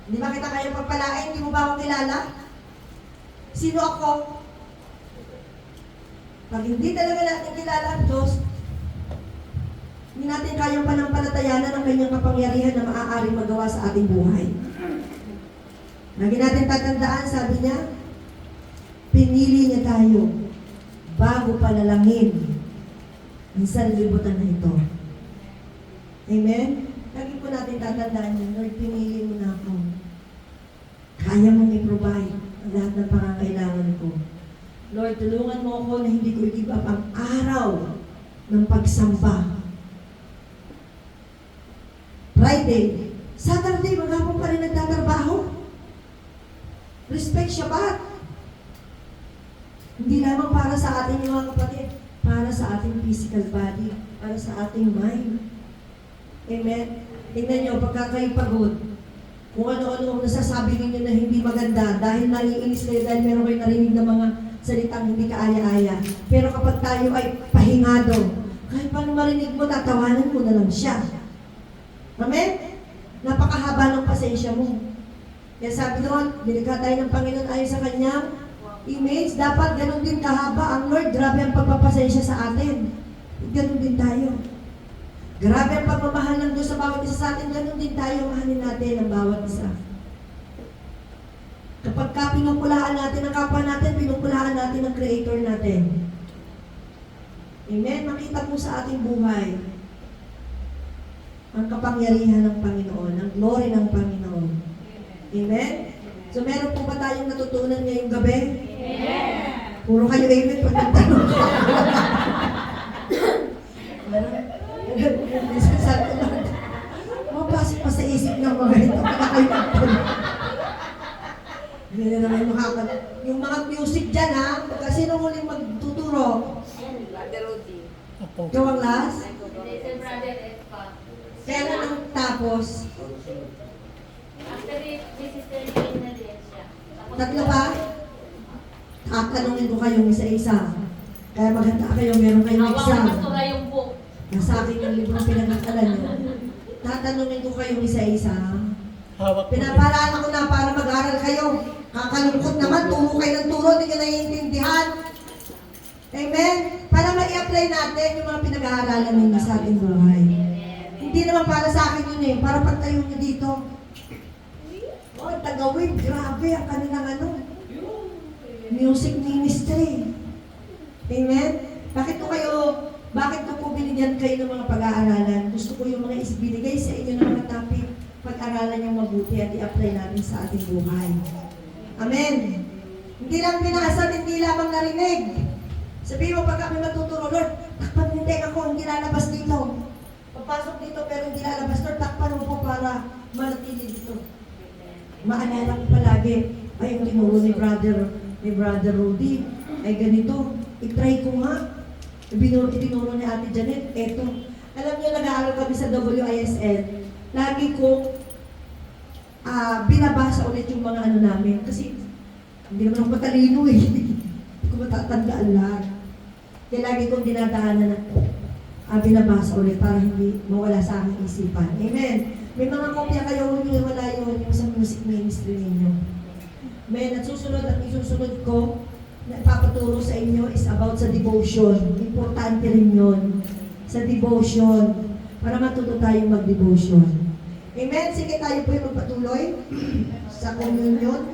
Speaker 1: Hindi ba kita kayo pagpalain? Hindi mo ba ako kilala? Sino ako? Pag hindi talaga natin kilala ang Diyos, hindi natin kayang panampalatayanan ang kanyang kapangyarihan na maaaring magawa sa ating buhay. Lagi natin tatandaan, sabi niya, pinili niya tayo bago palalangin ang sanlibutan na ito. Amen? Lagi po natin tatandaan yun, Lord, pinili mo na ako. Kaya mong i-provide ang lahat ng pangangailangan ko. Lord, tulungan mo ako na hindi ko i-give up ang araw ng pagsamba. Friday, Saturday, maghapon pa rin nagtatrabaho. Respect Shabbat. Hindi lamang para sa ating mga kapatid, para sa ating physical body, para sa ating mind. Amen? Tingnan nyo, pagka kayo pagod, kung ano-ano ang nasasabi ninyo na hindi maganda, dahil naiinis kayo, dahil meron kayo narinig na mga salitang hindi kaaya-aya. Pero kapag tayo ay pahingado, kahit paano marinig mo, tatawanan mo na lang siya. Amen? Napakahaba ng pasensya mo. Kaya sabi doon, nilikha tayo ng Panginoon ayon sa kanyang image. Dapat ganun din kahaba ang Lord. Grabe ang pagpapasensya sa atin. Ganun din tayo. Grabe ang pagmamahal ng Diyos sa bawat isa sa atin. Ganun din tayo, mahalin natin ang bawat isa. Kapag pinupulaan natin ang kapwa natin, pinupulaan natin ang Creator natin. Amen? Makita po sa ating buhay ang kapangyarihan ng Panginoon, ang glory ng Panginoon. Amen? So meron po ba tayong natutunan ngayong gabi?
Speaker 2: Amen.
Speaker 1: Puro kayo amen pag nagtanong ko. Sabi ko, mapasok pa sa isip ng mga ito, kaya kayo nagtanong. Hindi na naman makakala. Yung mga music dyan ha, kasi nung huling magtuturo,
Speaker 3: Brother Rudy.
Speaker 4: Ako.
Speaker 1: ikaw ang last?
Speaker 2: This is Brother Espa.
Speaker 1: Kailan ang tapos?
Speaker 2: After it, may sister Jane na din siya. Tapos,
Speaker 1: Tatlo ba? Tatanungin ko kayong isa-isa. Kaya maganda kayo, meron kayong
Speaker 2: Hawak
Speaker 1: exam.
Speaker 2: na pastora yung book.
Speaker 1: Nasa akin yung libro pinag-akalan nyo. Tatanungin ko kayong isa-isa.
Speaker 4: Hawak mo.
Speaker 1: Pinaparaan ako na para mag-aral kayo. Kakalungkot naman, turo kayo ng turo, hindi nyo naiintindihan. Amen? Para ma-i-apply natin yung mga pinag-aaralan ninyo sa ating buhay. Hindi naman para sa akin yun eh, para pagtayo nyo dito. Oh, tagawid, grabe ang kanilang music ministry. Amen? Bakit ko po binigyan kayo ng mga pag-aaralan? Gusto ko yung mga binigay sa inyo ng mga topic, pag-aralan yung mabuti at i-apply natin sa ating buhay. Amen? Hindi lang binasa, hindi lamang narinig. Sabihin mo, pag kami matuturo, Lord, takpan mo yung ako, hindi lalabas dito. Papasok dito pero hindi lalabas, Lord, takpan mo po para manatili dito. Maalala ko palagi, ay yung tinuro ni Brother Rudy, ay ganito, itry ko nga. Itinuro ni Ate Janet, eto. Alam niyo, nag-aaral kami sa WISL. Lagi ko binabasa ulit yung mga namin. Kasi hindi naman ako matalino eh. Hindi ko matatandaan lahat. Kaya lagi kong dinadaanan na binabasa ulit para hindi mawala sa aking isipan. Amen. May mga kopya kayo, hindi wala yun yung sa music ministry ninyo. Amen. At susunod, ang isusunod ko, na ipapaturo sa inyo is about sa devotion. Importante rin yun. Sa devotion. Para matuto tayong mag-devotion. Amen? Sige, tayo po yung magpatuloy sa communion.